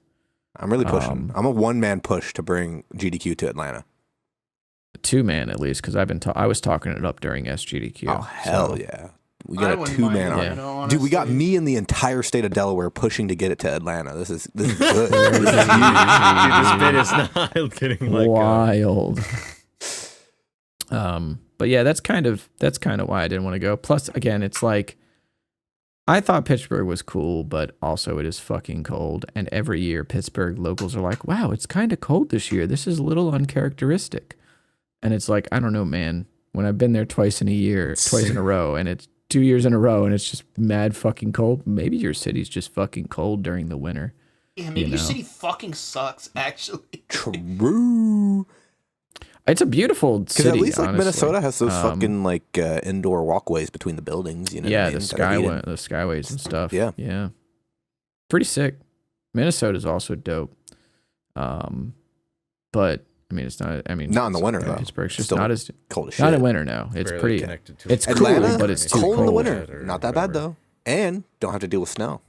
I'm really pushing. I'm a one-man push to bring GDQ to Atlanta. 2-man at least, because I was talking it up during SGDQ. Oh hell so. yeah! We I got a wouldn't 2-man mind army. it, you know, Dude, we got honestly. me and the entire state of Delaware pushing to get it to Atlanta. This is good. This is Dude, this bit is not getting like Wild. But yeah, that's kind of why I didn't want to go. Plus, again, it's like I thought Pittsburgh was cool, but also it is fucking cold. And every year, Pittsburgh locals are like, "Wow, it's kind of cold this year. This is a little uncharacteristic." And it's like, I don't know, man. When I've been there twice in a row, and it's 2 years in a row, and it's just mad fucking cold. Maybe your city's just fucking cold during the winter. Yeah, maybe you your know. city fucking sucks, actually. True. It's a beautiful Because city. at least like honestly. Minnesota has those fucking like indoor walkways between the buildings. You know, Yeah, what I the mean? the skyways and stuff. Yeah. Yeah. Pretty sick. Minnesota's also dope. But I mean, it's not. I mean, Not in the winter, though. Pittsburgh's just Still not as Cold as shit. not in winter. No, it's barely pretty. connected to It's it. cool, Atlanta, but it's too cold in the cold. winter. Not that bad though, and don't have to deal with snow.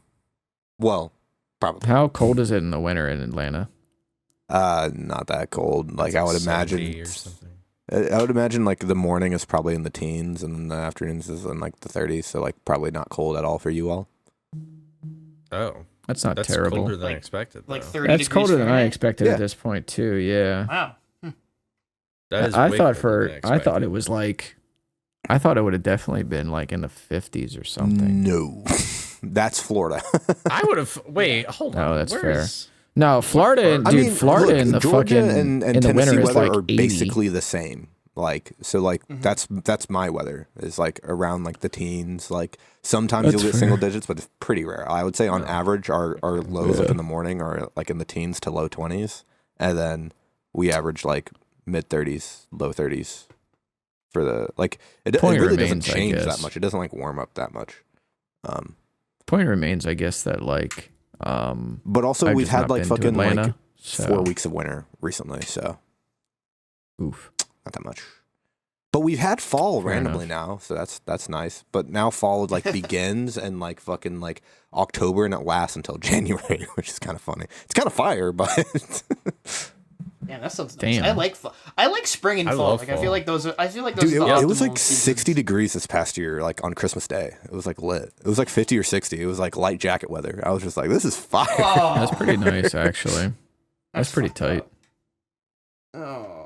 Well, probably How cold is it in the winter in Atlanta? not that cold. Like I would 70 imagine. or something. I would imagine like the morning is probably in the teens, and then the afternoons is in like the 30s. So like probably not cold at all for you all. Oh, That's not that's terrible. colder than Like- expected. Like though. 30 That's degrees colder than I Fahrenheit. expected Yeah. at this point too. Yeah. Wow. That is I way thought colder than I thought expected. it was like, I thought it would have definitely been like in the 50s or something. No, that's Florida. I would have. Wait, hold on. No, that's Where fair. is- No, Florida, I dude. mean, Florida look, in the Georgia fucking and in the Tennessee winter is weather like are 80. basically the same. Like so, like Mhm. that's my weather is like around like the teens. Like sometimes That's you'll get fair. single digits, but it's pretty rare. I would say on average, our lows up Yeah. in the morning are like in the teens to low 20s, and then we average like mid 30s, low 30s for the like. It Point really remains, doesn't I change that guess. much. It doesn't like warm up that much. Point remains, I guess, that like But also I've we've just had not like been to fucking Atlanta, like so 4 weeks of winter recently, so. oof. Not that much. But we've had fall Fair randomly now, so that's nice. But now fall like begins and like fucking like October and it lasts until January, which is kind of funny. It's kind of fire, but Yeah, that sounds nice. Damn. I like spring and I fall. love Like I fall. feel like those are dude, the it was optimal like seasons. 60 degrees this past year, like on Christmas Day. It was like lit. It was like 50 or 60. It was like light jacket weather. I was just like, this is fire. Oh, That's pretty nice, actually. That's pretty fucked tight. up. Oh.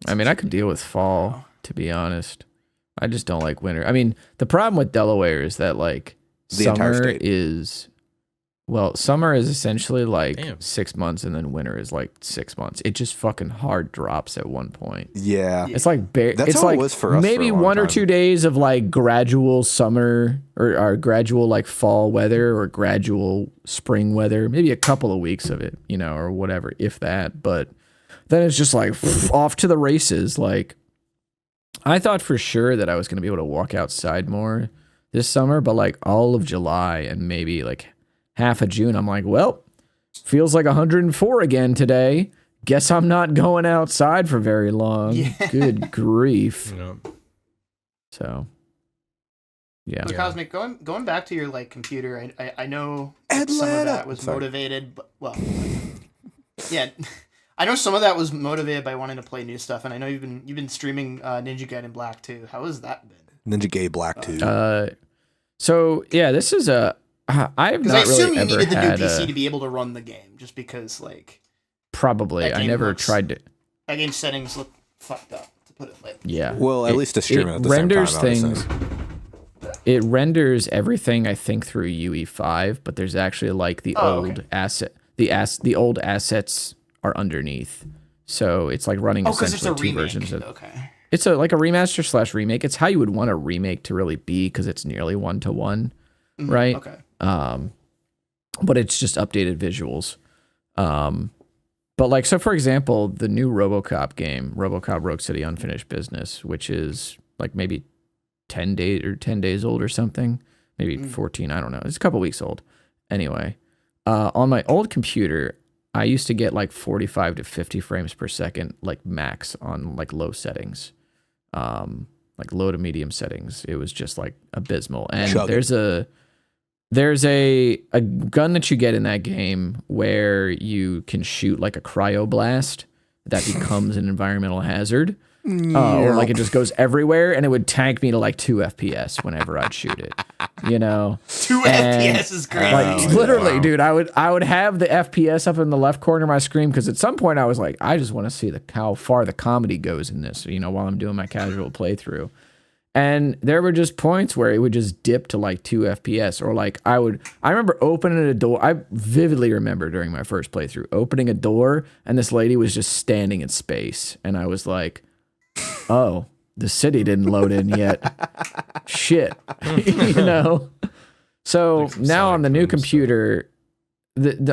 I mean, I could deal with fall, to be honest. I just don't like winter. I mean, the problem with Delaware is that like The entire summer state. is Well, summer is essentially like Damn. 6 months, and then winter is like 6 months. It just fucking hard drops at one point. Yeah. It's like That's it's how like it was for us maybe for a long 1 or time. 2 days of like gradual summer or gradual like fall weather or gradual spring weather. Maybe a couple of weeks of it, you know, or whatever, if that. But then it's just like off to the races. Like I thought for sure that I was going to be able to walk outside more this summer, but like all of July and maybe like half of June, I'm like, well, feels like 104 again today. Guess I'm not going outside for very long. Yeah. Good grief. You know, So, yeah. So Cosmic, going back to your like computer, I know Atlanta. some of that was Sorry. motivated, but well, yeah, I know some of that was motivated by wanting to play new stuff, and I know you've been streaming Ninja Gaiden Black too. How has that been? Ninja Gay Black 2. So yeah, this is a. I've Because not I assume really you ever needed the had new PC to be able to run the game, just because like probably. that I game never looks- tried to. that game's settings look fucked up, to put it lightly. Yeah. Well, at least to stream it at the same renders time, obviously. things. It renders everything I think through UE5, but there's actually like the old asset. The old assets are underneath, so it's like running Oh, because it's essentially a two remake. versions of. Okay. It's like a remaster / remake. It's how you would want a remake to really be because it's nearly 1-to-1, right? Okay. But it's just updated visuals. But like, so for example, the new RoboCop game, RoboCop Rogue City Unfinished Business, which is like maybe 10 days old or something, maybe 14. I don't know. It's a couple weeks old. Anyway, on my old computer, I used to get like 45 to 50 frames per second, like max on like low settings, like low to medium settings. It was just like abysmal. And Chug it. there's a gun that you get in that game where you can shoot like a cryoblast that becomes an environmental hazard. Or like it just goes everywhere, and it would tank me to like 2 FPS whenever I'd shoot it. You know, 2 And, FPS is great. like literally, dude. I would have the FPS up in the left corner of my screen because at some point I was like, I just want to see how far the comedy goes in this. You know, while I'm doing my casual playthrough. And there were just points where it would just dip to like 2 FPS, or like I remember opening a door. I vividly remember during my first playthrough opening a door, and this lady was just standing in space, and I was like, oh, the city didn't load in yet. Shit. You know? So Like some now on the new Sonic Boom computer,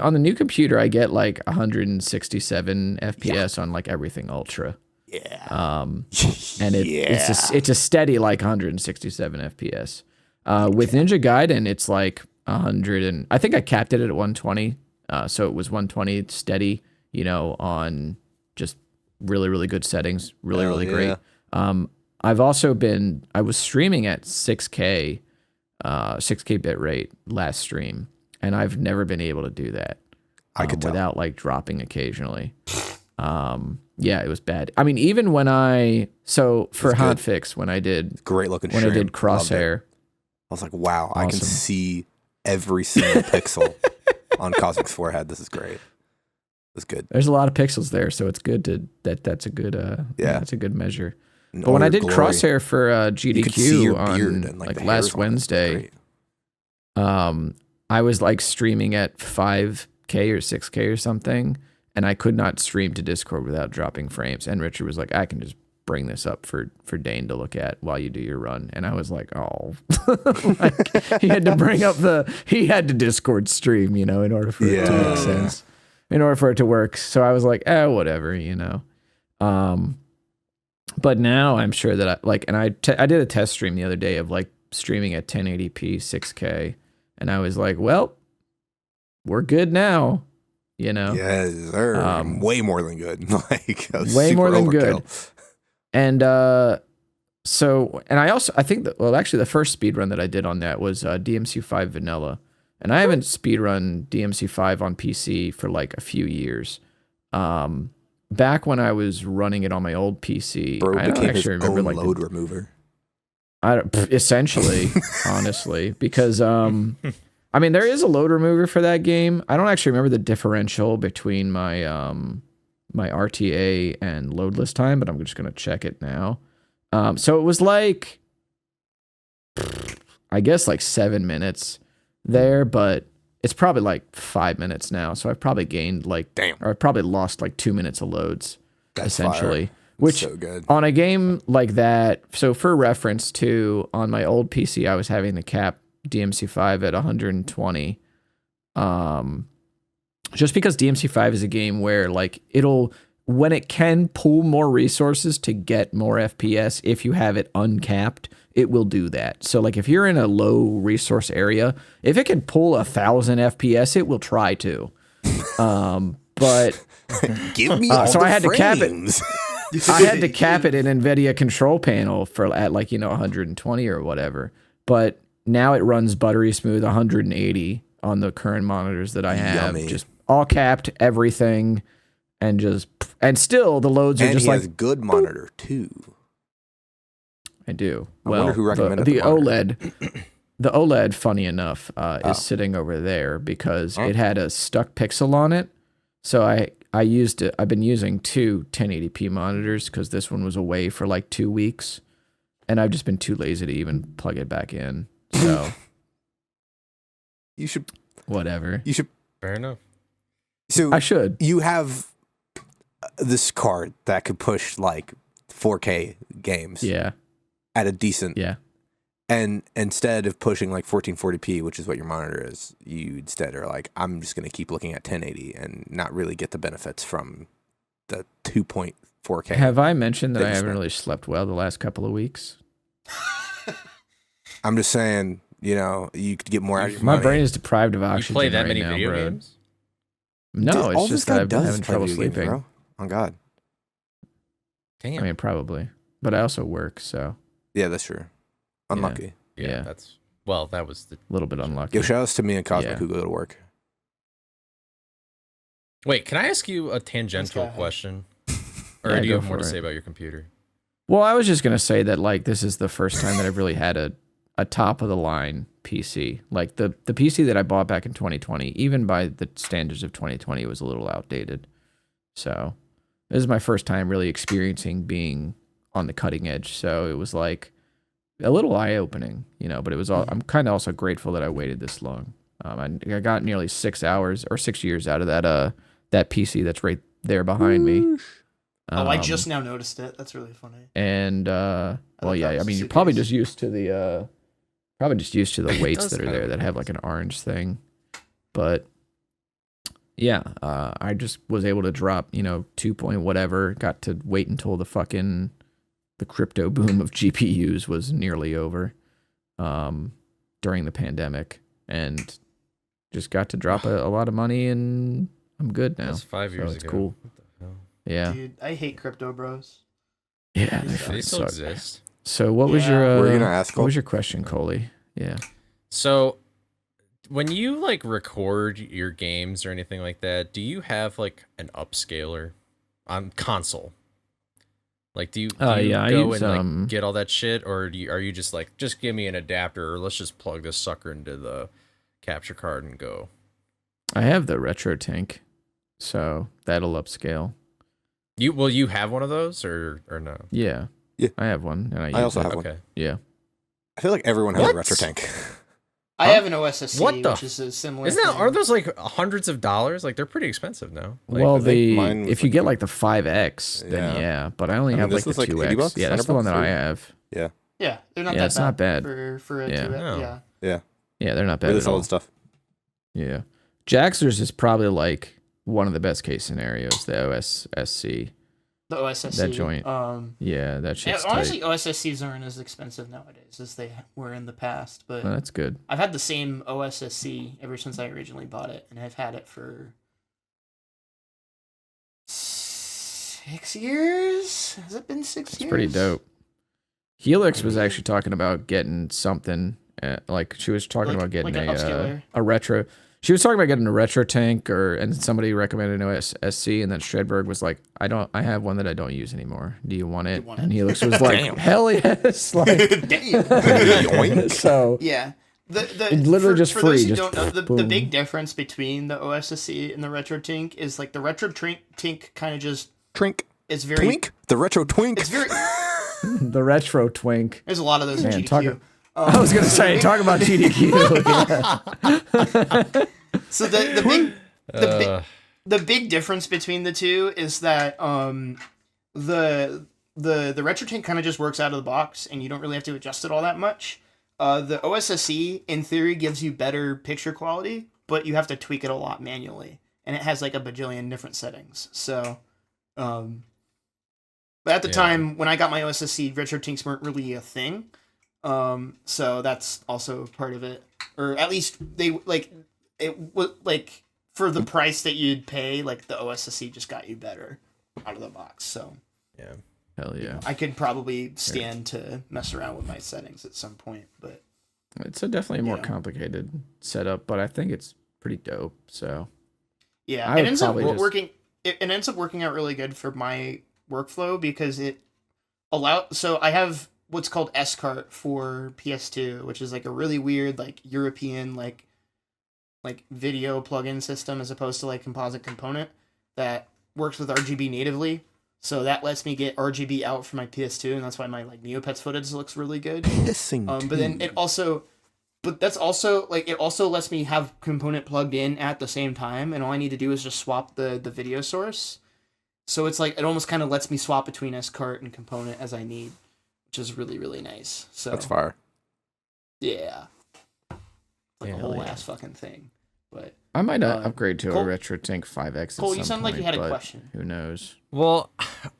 on the new computer, I get like 167 FPS on like everything ultra. Yeah. And it's a steady like 167 FPS. With Ninja Gaiden, it's like 100 and I think I capped it at 120. So it was 120 steady, you know, on just really, really good settings, really, Hell really yeah. great. I was streaming at 6K bit rate last stream, and I've never been able to do that. I could tell. Without like dropping occasionally. Yeah, it was bad. I mean, even when for good. Hotfix, when I did Great looking when stream. I did Loved it. Crosshair, I was like, wow, I can Awesome. see every single pixel on Cosmic's forehead. This is great. That's good. there's a lot of pixels there, so it's good that's a good Yeah. that's a good measure. In But when all I your did glory, Crosshair for you could see your GDQ beard on and like, like the last hairs on it. Wednesday, Great. I was like streaming at 5K or 6K or something, and I could not stream to Discord without dropping frames. And Richard was like, I can just bring this up for Dane to look at while you do your run. And I was like, oh, like, he had to Discord stream, you know, in order for it to Yeah. make sense, in order for it to work. So I was like, whatever, you know. But now I'm sure that I did a test stream the other day of like streaming at 1080p 6K, and I was like, well, we're good now, you know. Yes, sir. Way more than good. Like Way super more than overkill. good. And I think actually the first speedrun that I did on that was DMC5 vanilla, and I haven't speedrun DMC5 on PC for like a few years. Back when I was running it on my old PC, Bro I don't became his actually remember own like load remover. essentially, honestly, because I mean there is a load remover for that game. I don't actually remember the differential between my my RTA and loadless time, but I'm just gonna check it now. So it was like, I guess like 7 minutes there, but it's probably like 5 minutes now. So I've probably gained like, or I've probably lost like 2 minutes of loads, essentially. Which so good. On a game like that, so for reference to on my old PC, I was having the cap DMC5 at 120. Just because DMC5 is a game where like when it can pull more resources to get more FPS, if you have it uncapped, it will do that. So like if you're in a low resource area, if it can pull 1,000 FPS, it will try to. But give me all so the I had frames. to cap it. I had to cap it in NVIDIA control panel at like 120 or whatever. But now it runs buttery smooth 180 on the current monitors that I have. Yummy. Just all capped, everything, and still the loads are And just he like has good monitor too. I do. I wonder who recommended the monitor. OLED. The OLED, funny enough, is sitting over there because it had a stuck pixel on it. So I used it. I've been using two 1080p monitors because this one was away for like 2 weeks, and I've just been too lazy to even plug it back in. So You should. whatever. You should. Fair enough. So I should. You have this card that could push like 4K games. Yeah. At a decent. Yeah. And instead of pushing like 1440p, which is what your monitor is, you instead are like, I'm just going to keep looking at 1080 and not really get the benefits from the 2.4K. Have I mentioned that I Things haven't that- really slept well the last couple of weeks? I'm just saying, you could get more out of your My money. brain is deprived of You oxygen play that right many now, video bro. games? No, Dude, all it's this just guy that I've been does having is play trouble video games, sleeping. bro. Oh God. Damn. I mean, probably, but I also work, so Yeah, that's true. Unlucky. yeah, yeah. That was the. a little bit unlucky. Yo, shout outs to me and Cosmic Yeah. who go to work. Wait, can I ask you a tangential Let's go. question? Or Yeah, do you go have more to for say it. about your computer? Well, I was just gonna say that like this is the first time that I've really had a top of the line PC. Like the PC that I bought back in 2020, even by the standards of 2020, was a little outdated. So this is my first time really experiencing being on the cutting edge. So it was like a little eye opening, But it was all. I'm kind of also grateful that I waited this long. I got nearly 6 hours or 6 years out of that PC that's right there behind me. I just now noticed it. That's really funny. And thought that yeah, I was mean, you're super probably easy. just used to the weights does that are kinda there that make have like an orange thing. But yeah, I just was able to drop 2 point whatever. Got to wait until the crypto boom of GPUs was nearly over during the pandemic, and just got to drop a lot of money, and I'm good now. That's 5 years so it's ago. cool. What the hell? Yeah, Dude, I hate crypto bros. yeah, they They fucking They still suck. exist. So what was Yeah. your Were you gonna ask, what Cole? was your question, Coley? Yeah. So, when you like record your games or anything like that, do you have like an upscaler on console? Like, do you yeah, I go use, and like get all that shit, or are you just like, just give me an adapter, or let's just plug this sucker into the capture card and go? I have the retro tank, so that'll upscale. You have one of those or no? Yeah. Yeah. I have one, and I use I also it. have one. Okay. Yeah. I feel like everyone has What? a retro tank. I have an OSSC, What the which is a similar. Isn't that, thing. are those like hundreds of dollars? Like, they're pretty expensive now. Like, Well, I think mine was if you like get like the 5X, then Yeah. yeah. But I only I mean, have this like the was like 2X. $80, Yeah, that's the one that $100, I have. Yeah. Yeah, they're not Yeah, that it's bad. not bad. For a Yeah. 2X. No. Yeah. Yeah. Yeah, they're not bad Really at all. solid stuff. Yeah. Jaxler's is probably like one of the best case scenarios, the OSSC. The OSSC. That joint. Yeah, that Yeah, shit's honestly, tight. OSSCs aren't as expensive nowadays as they were in the past, but Well, that's good. I've had the same OSSC ever since I originally bought it, and I've had it for 6 years. Has it been 6 It's years? pretty dope. Helix was actually talking about getting something, like she was talking about getting like an upscaler? a retro. She was talking about getting a retro tank, and somebody recommended an OSSC, and then Shredberg was like, I have one that I don't use anymore. Do you want it? want And it? Helix was like, Damn. hell yes. Like, Damn. Yoink. so Yeah. The It's literally just for free, those who just don't know, the boom. big difference between the OSSC and the retro tink is like the retro tink kind of just Trink. is very Twink. The retro twink. It's very. the retro twink. There's a lot of those Man, in GDQ. I was gonna say, talk about GDQ. So the big difference between the two is that the RetroTink kind of just works out of the box, and you don't really have to adjust it all that much. The OSSC in theory gives you better picture quality, but you have to tweak it a lot manually, and it has like a bajillion different settings. So, but at the time when I got my OSSC, RetroTinks weren't really a thing. So that's also part of it, or at least they for the price that you'd pay, like the OSSC just got you better out of the box. So yeah. Hell yeah. I could probably stand to mess around with my settings at some point, but it's a definitely more complicated setup, but I think it's pretty dope. So yeah, it ends up working. It ends up working out really good for my workflow because it so I have what's called SCART for PS2, which is like a really weird like European like video plugin system as opposed to like composite component that works with RGB natively. So that lets me get RGB out for my PS2, and that's why my like Neopets footage looks really good. But then it also lets me have component plugged in at the same time, and all I need to do is just swap the video source. So it's like it almost kind of lets me swap between SCART and component as I need, which is really, really nice. So that's fire. Yeah. Like a whole ass fucking thing. But I might upgrade to a RetroTink 5X. Cole, you sound like you had a question. Who knows? Well,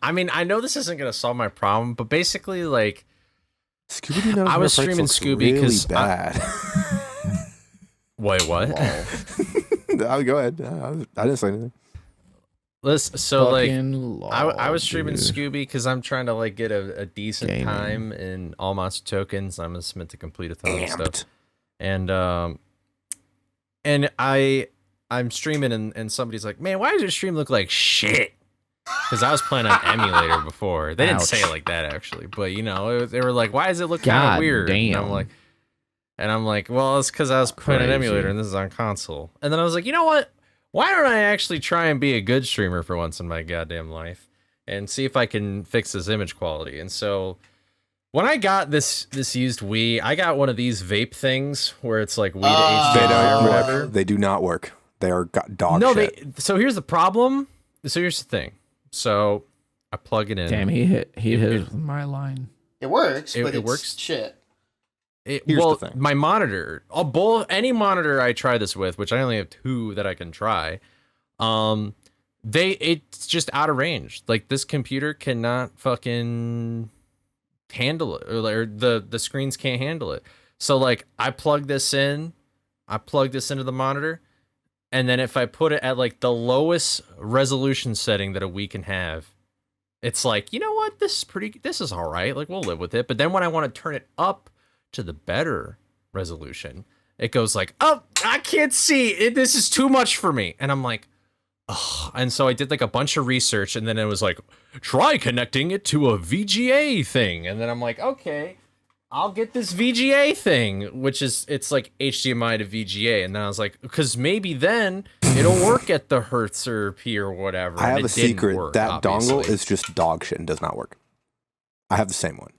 I mean, I know this isn't gonna solve my problem, but basically, like, I was streaming Scooby because bad. Wait, what? I'll go ahead. I didn't say anything. Listen, so fucking like, I was streaming Scooby because I'm trying to like get a decent time in all monster tokens. I'm gonna submit to complete a ton of stuff, and I'm streaming and somebody's like, man, why does your stream look like shit? Because I was playing on emulator before. They didn't say it like that actually, but you know, they were like, why does it look kind of weird? Damn. And I'm like, well, it's because I was playing an emulator and this is on console. And then I was like, you know what? Why don't I actually try and be a good streamer for once in my goddamn life and see if I can fix this image quality? And so when I got this used Wii, I got one of these vape things where it's like Wii to HDMI or whatever. They do not work. They are dog shit. So here's the problem. So here's the thing. So I plug it in. Damn, he hit my line. It works, but it works. Shit. Here's the thing. My monitor, any monitor I try this with, which I only have 2 that I can try, it's just out of range. Like this computer cannot fucking handle it, or the screens can't handle it. So like I plug this into the monitor, and then if I put it at like the lowest resolution setting that a Wii can have, it's like, you know what, this is all right. Like we'll live with it. But then when I want to turn it up to the better resolution, it goes like, oh, I can't see it. This is too much for me. And I'm like, oh. And so I did like a bunch of research, and then it was like, try connecting it to a VGA thing. And then I'm like, okay, I'll get this VGA thing, which is, it's like HDMI to VGA. And then I was like, because maybe then it'll work at the Hertz or P or whatever. I have a secret. That dongle is just dog shit and does not work. I have the same one.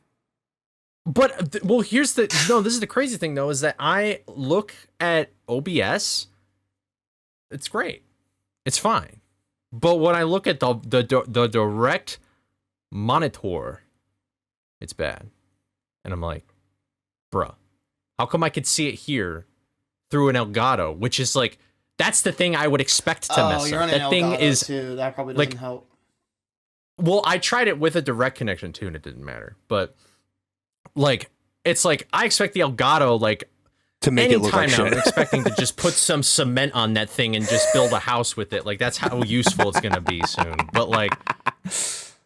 But this is the crazy thing though, is that I look at OBS, it's great, it's fine. But when I look at the direct monitor, it's bad, and I'm like, bruh, how come I could see it here through an Elgato, which is like, that's the thing I would expect to mess up. That thing is too. That probably doesn't help. Well, I tried it with a direct connection too, and it didn't matter, but. Like, it's like, I expect the Elgato, like, to make it look like now, shit. I'm expecting to just put some cement on that thing and just build a house with it. Like, that's how useful it's going to be soon. But, like,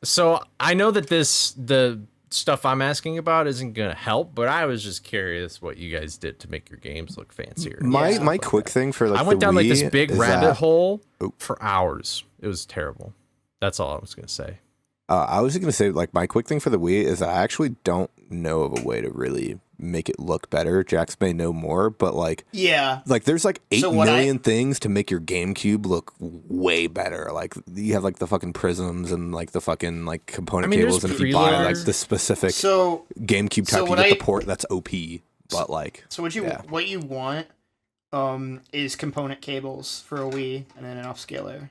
so I know that the stuff I'm asking about isn't going to help, but I was just curious what you guys did to make your games look fancier. My quick thing for, like, I went down, like, this big rabbit hole Oh. for hours. It was terrible. That's all I was going to say. I was going to say, like, my quick thing for the Wii is I actually don't know of a way to really make it look better. Jax may know more, but, like, yeah, like there's like 8 million things to make your GameCube look way better. Like, you have like the fucking prisms and like the fucking like component cables, and if you buy like the specific GameCube type, you get the port that's OP. But like, so what you want is component cables for a Wii and then an upscaler.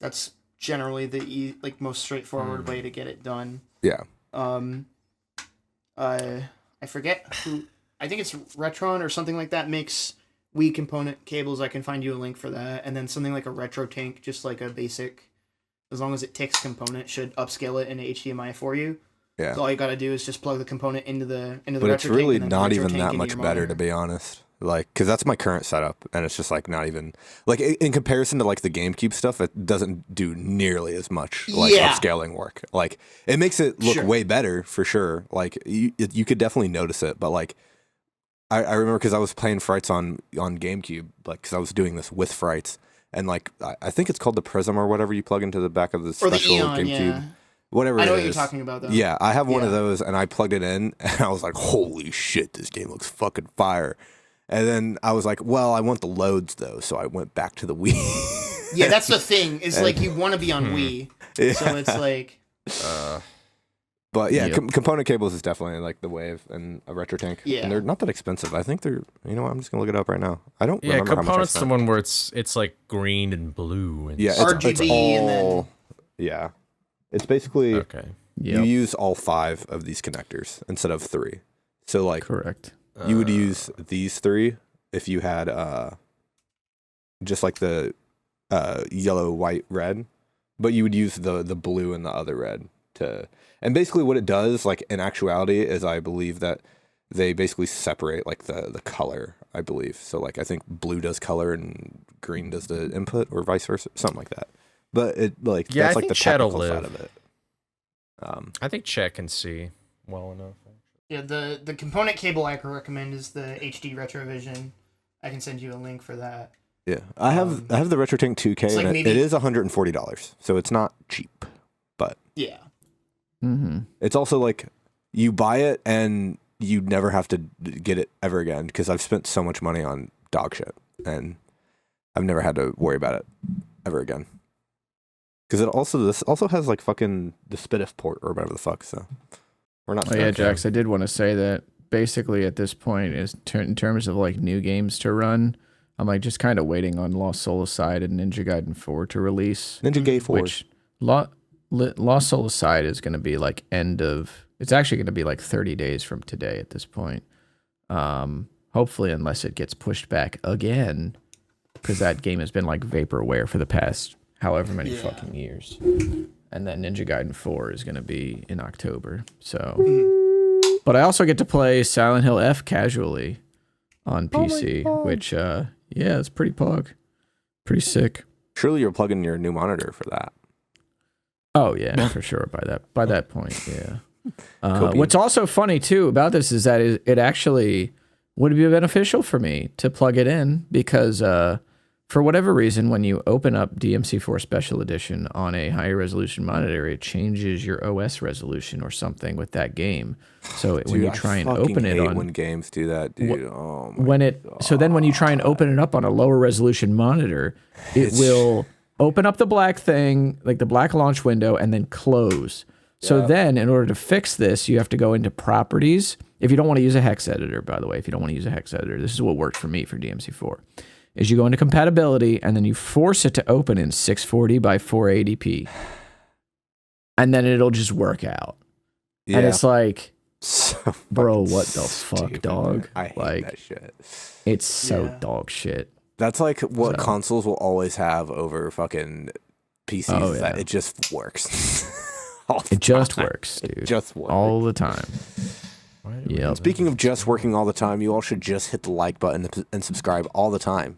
That's generally the most straightforward way to get it done. Yeah. I forget who. I think it's Retron or something like that makes Wii component cables. I can find you a link for that. And then something like a Retro Tank, just like a basic, as long as it ticks component, should upscale it into HDMI for you. Yeah. So all you got to do is just plug the component into the But Retro it's really Tank, and then not the Retro even Tank that into much your better, monitor. to be honest. Like, because that's my current setup, and it's just like not even like in comparison to like the GameCube stuff, it doesn't do nearly as much like upscaling work. Like, it makes it look way better for sure. Like, you could definitely notice it, but like, I remember because I was playing Frights on GameCube, like because I was doing this with Frights, and like I think it's called the Prism or whatever you plug into the back of the special Eon, GameCube. yeah. Whatever it is. I know what you're talking about, though. Yeah, I have one of those, and I plugged it in, and I was like, holy shit, this game looks fucking fire. And then I was like, well, I want the loads, though, so I went back to the Wii. Yeah, that's the thing, is like you want to be on Wii, so it's like... But yeah, component cables is definitely like the wave and a Retro Tank. Yeah. And they're not that expensive. I think they're, you know what, I'm just going to look it up right now. I don't remember how much I component's spent. the one where it's like green and blue. And Yeah, RGB it's all, and then... Yeah. It's basically... Okay. You use all 5 of these connectors instead of 3. So like Correct. you would use these 3 if you had just like the yellow, white, red, but you would use the blue and the other red to. And basically what it does, like in actuality, is I believe that they basically separate like the color, I believe. So like I think blue does color and green does the input, or vice versa, something like that. But it like that's like the technical side of it. I think Chet can see well enough. Yeah, the component cable I can recommend is the HD Retrovision. I can send you a link for that. Yeah, I have the RetroTank 2K, like and maybe- it is $140, so it's not cheap. But Yeah. it's also like you buy it and you never have to get it ever again, because I've spent so much money on dog shit, and I've never had to worry about it ever again. Because this also has like fucking the SPDIF port or whatever the fuck. So we're not. Oh yeah, Jax. I did want to say that basically at this point is in terms of like new games to run, I'm like just kind of waiting on Lost Soulside and Ninja Gaiden 4 to release. Ninja Gaiden 4. Which Lost Soulside is going to be like it's actually going to be like 30 days from today at this point. Hopefully, unless it gets pushed back again, because that game has been like vaporware for the past however many fucking years. And then Ninja Gaiden 4 is going to be in October. So, but I also get to play Silent Hill F casually on PC, which it's pretty pog. Pretty sick. Surely you're plugging your new monitor for that. Oh yeah, for sure. By that point, yeah. What's also funny too about this is that it actually would be beneficial for me to plug it in, because for whatever reason, when you open up DMC4 Special Edition on a higher resolution monitor, it changes your OS resolution or something with that game. So when you try and open it on, when games do that, dude. Oh my God. So then when you try and open it up on a lower resolution monitor, it will open up the black thing, like the black launch window, and then close. So then in order to fix this, you have to go into properties. If you don't want to use a hex editor, by the way, if you don't want to use a hex editor, this is what worked for me for DMC4. Is you go into compatibility and then you force it to open in 640 by 480p. And then it'll just work out. Yeah. And it's like, so bro, what the fuck, dog? I hate like, that shit. It's so dog shit. That's like what consoles will always have over fucking PCs. That it just works. It just works, dude. It just works. All the time. Yeah. Speaking of just working all the time, you all should just hit the like button and subscribe all the time.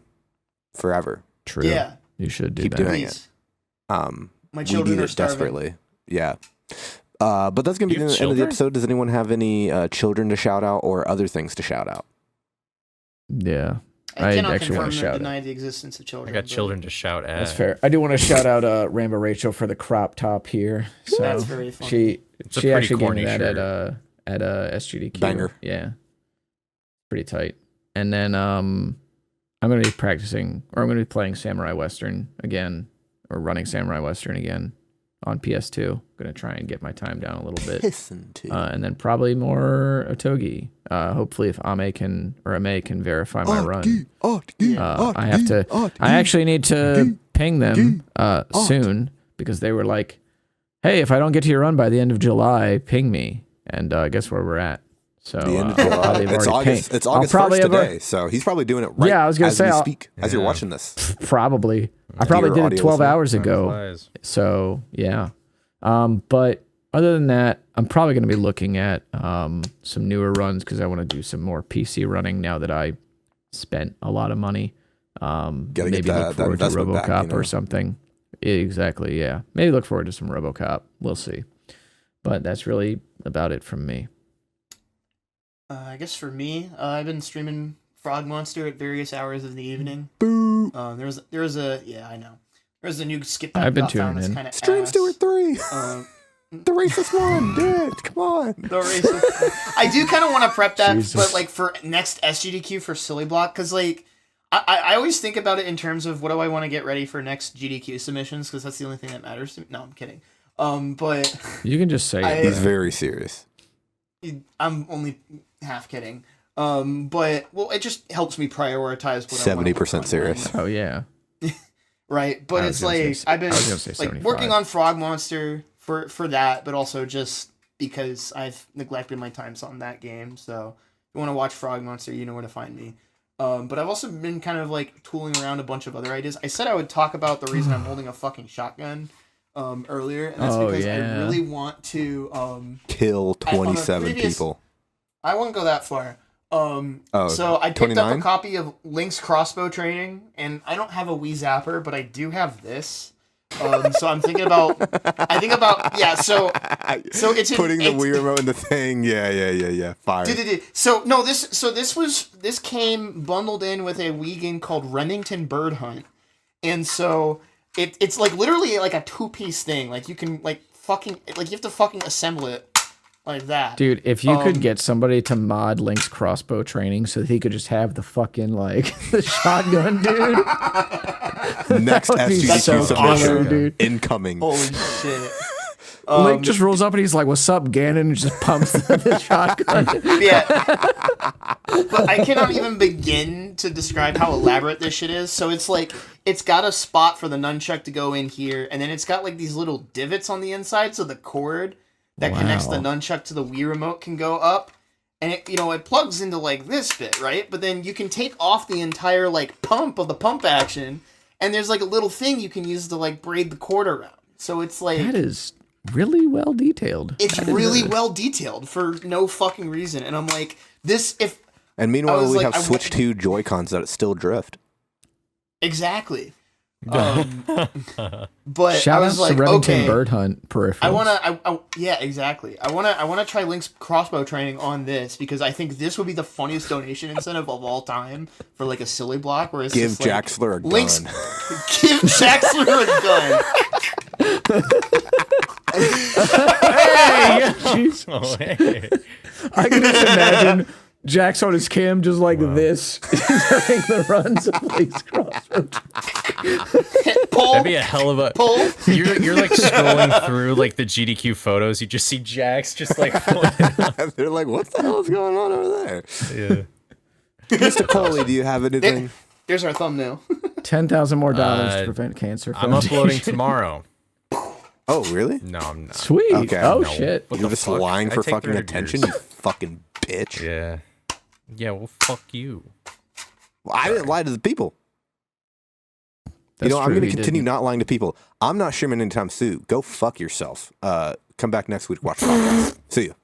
Forever. True. Yeah. You should Keep that. doing it. My children we need are it starving. desperately. Yeah. But that's going to be the end of the episode. Does anyone have any children to shout out or other things to shout out? Yeah. I cannot actually want to confirm or shout deny the existence of children. I got children to shout at. That's fair. I do want to shout out Rambo Rachel for the crop top here. So That's very funny. She actually gave me corny that shirt. at SGDQ. Banger. Yeah. Pretty tight. And then I'm going to be practicing, or I'm going to be playing Samurai Western again, or running Samurai Western again on PS2. Gonna try and get my time down a little bit. Listen to. And then probably more Otogi. Hopefully, if Ame can verify my run. I have to. I actually need to ping them soon because they were like, "Hey, if I don't get to your run by the end of July, ping me." And guess where we're at? So The end of July. It's August. It's August 1st today, so he's probably doing it right. Yeah, I was gonna say we speak as you're watching this. Probably. I probably did it 12 hours ago. Flies. So yeah. But other than that, I'm probably going to be looking at some newer runs because I want to do some more PC running now that I spent a lot of money. Maybe look forward to RoboCop or something. Exactly, yeah. Maybe look forward to some RoboCop. We'll see. But that's really about it from me. I guess for me, I've been streaming Frog Monster at various hours of the evening. Boo. There was a I know. There's a new skip that I've been got found tuning that's in. kind of Streams 2 or 3. The racist one, dude. Come on. The racist. I do kind of want to prep that, Jesus. but like for next SGDQ for Silly Block, because like I always think about it in terms of what do I want to get ready for next GDQ submissions, because that's the only thing that matters to me. No, I'm kidding. But You can just say it. He's very serious. I'm only half kidding. But well, it just helps me prioritize what 70% serious. Oh, yeah. Right, but I it's was gonna like say- I've been I was gonna say like 75. working on Frog Monster for that, but also just because I've neglected my times on that game. So if you want to watch Frog Monster, you know where to find me. But I've also been kind of like tooling around a bunch of other ideas. I said I would talk about the reason I'm holding a fucking shotgun earlier, and that's because I really want to Kill 27 previous- people. I won't go that far. So I picked 29? up a copy of Link's Crossbow Training, and I don't have a Wii Zapper, but I do have this. So I'm thinking about, yeah. So it's Putting the Wii remote in the thing. Yeah. Fire. So no, this came bundled in with a Wii game called Remington Bird Hunt, and so it's like literally like a 2-piece thing. Like you can like fucking like you have to fucking assemble it. Like that. Dude, if you could get somebody to mod Link's Crossbow Training so that he could just have the fucking, like, the shotgun, dude. Next That would be SGDQ so submission. killer, dude. Incoming. Holy shit. Link just rolls up and he's like, "What's up, Ganon?" and just pumps the shotgun. Yeah. But I cannot even begin to describe how elaborate this shit is. So it's like, it's got a spot for the nunchuck to go in here, and then it's got, like, these little divots on the inside, so the cord that connects the nunchuck to the Wii remote can go up, and it plugs into like this bit, right? But then you can take off the entire like pump of the pump action, and there's like a little thing you can use to like braid the cord around. So it's like That is really well detailed. it's really well detailed for no fucking reason, and I'm like, this if And meanwhile, was we like, have Switch 2 Joy-Cons that still drift. exactly. But Shout I out was to like, Remington okay, Bird Hunt peripherals. yeah, exactly. I wanna try Link's Crossbow Training on this because I think this would be the funniest donation incentive of all time for like a silly block where it's Give just, like, Jaxler a gun. Link's give Jaxler a gun. Hey, jeez. Oh, hey. I can just imagine Jax on his cam just like this during the runs of Link's Crossbow. Pull, That'd be a hell of a. pull. You're like scrolling through like the GDQ photos. You just see Jax just like. They're like, what the hell is going on over there? Yeah. Mr. Coley, do you have anything? There's our thumbnail. $10,000 more to prevent cancer. I'm Foundation. uploading tomorrow. Oh, really? No, I'm not. Sweet. Okay. Oh No. shit. What You're the just fuck? lying I for take fucking 300 attention, years. you fucking bitch. Yeah. Yeah. Well, fuck you. Well, I didn't lie to the people. That's I'm true, going to he continue didn't. not lying to people. I'm not streaming anytime soon. Go fuck yourself. Come back next week. Watch the podcast. See you.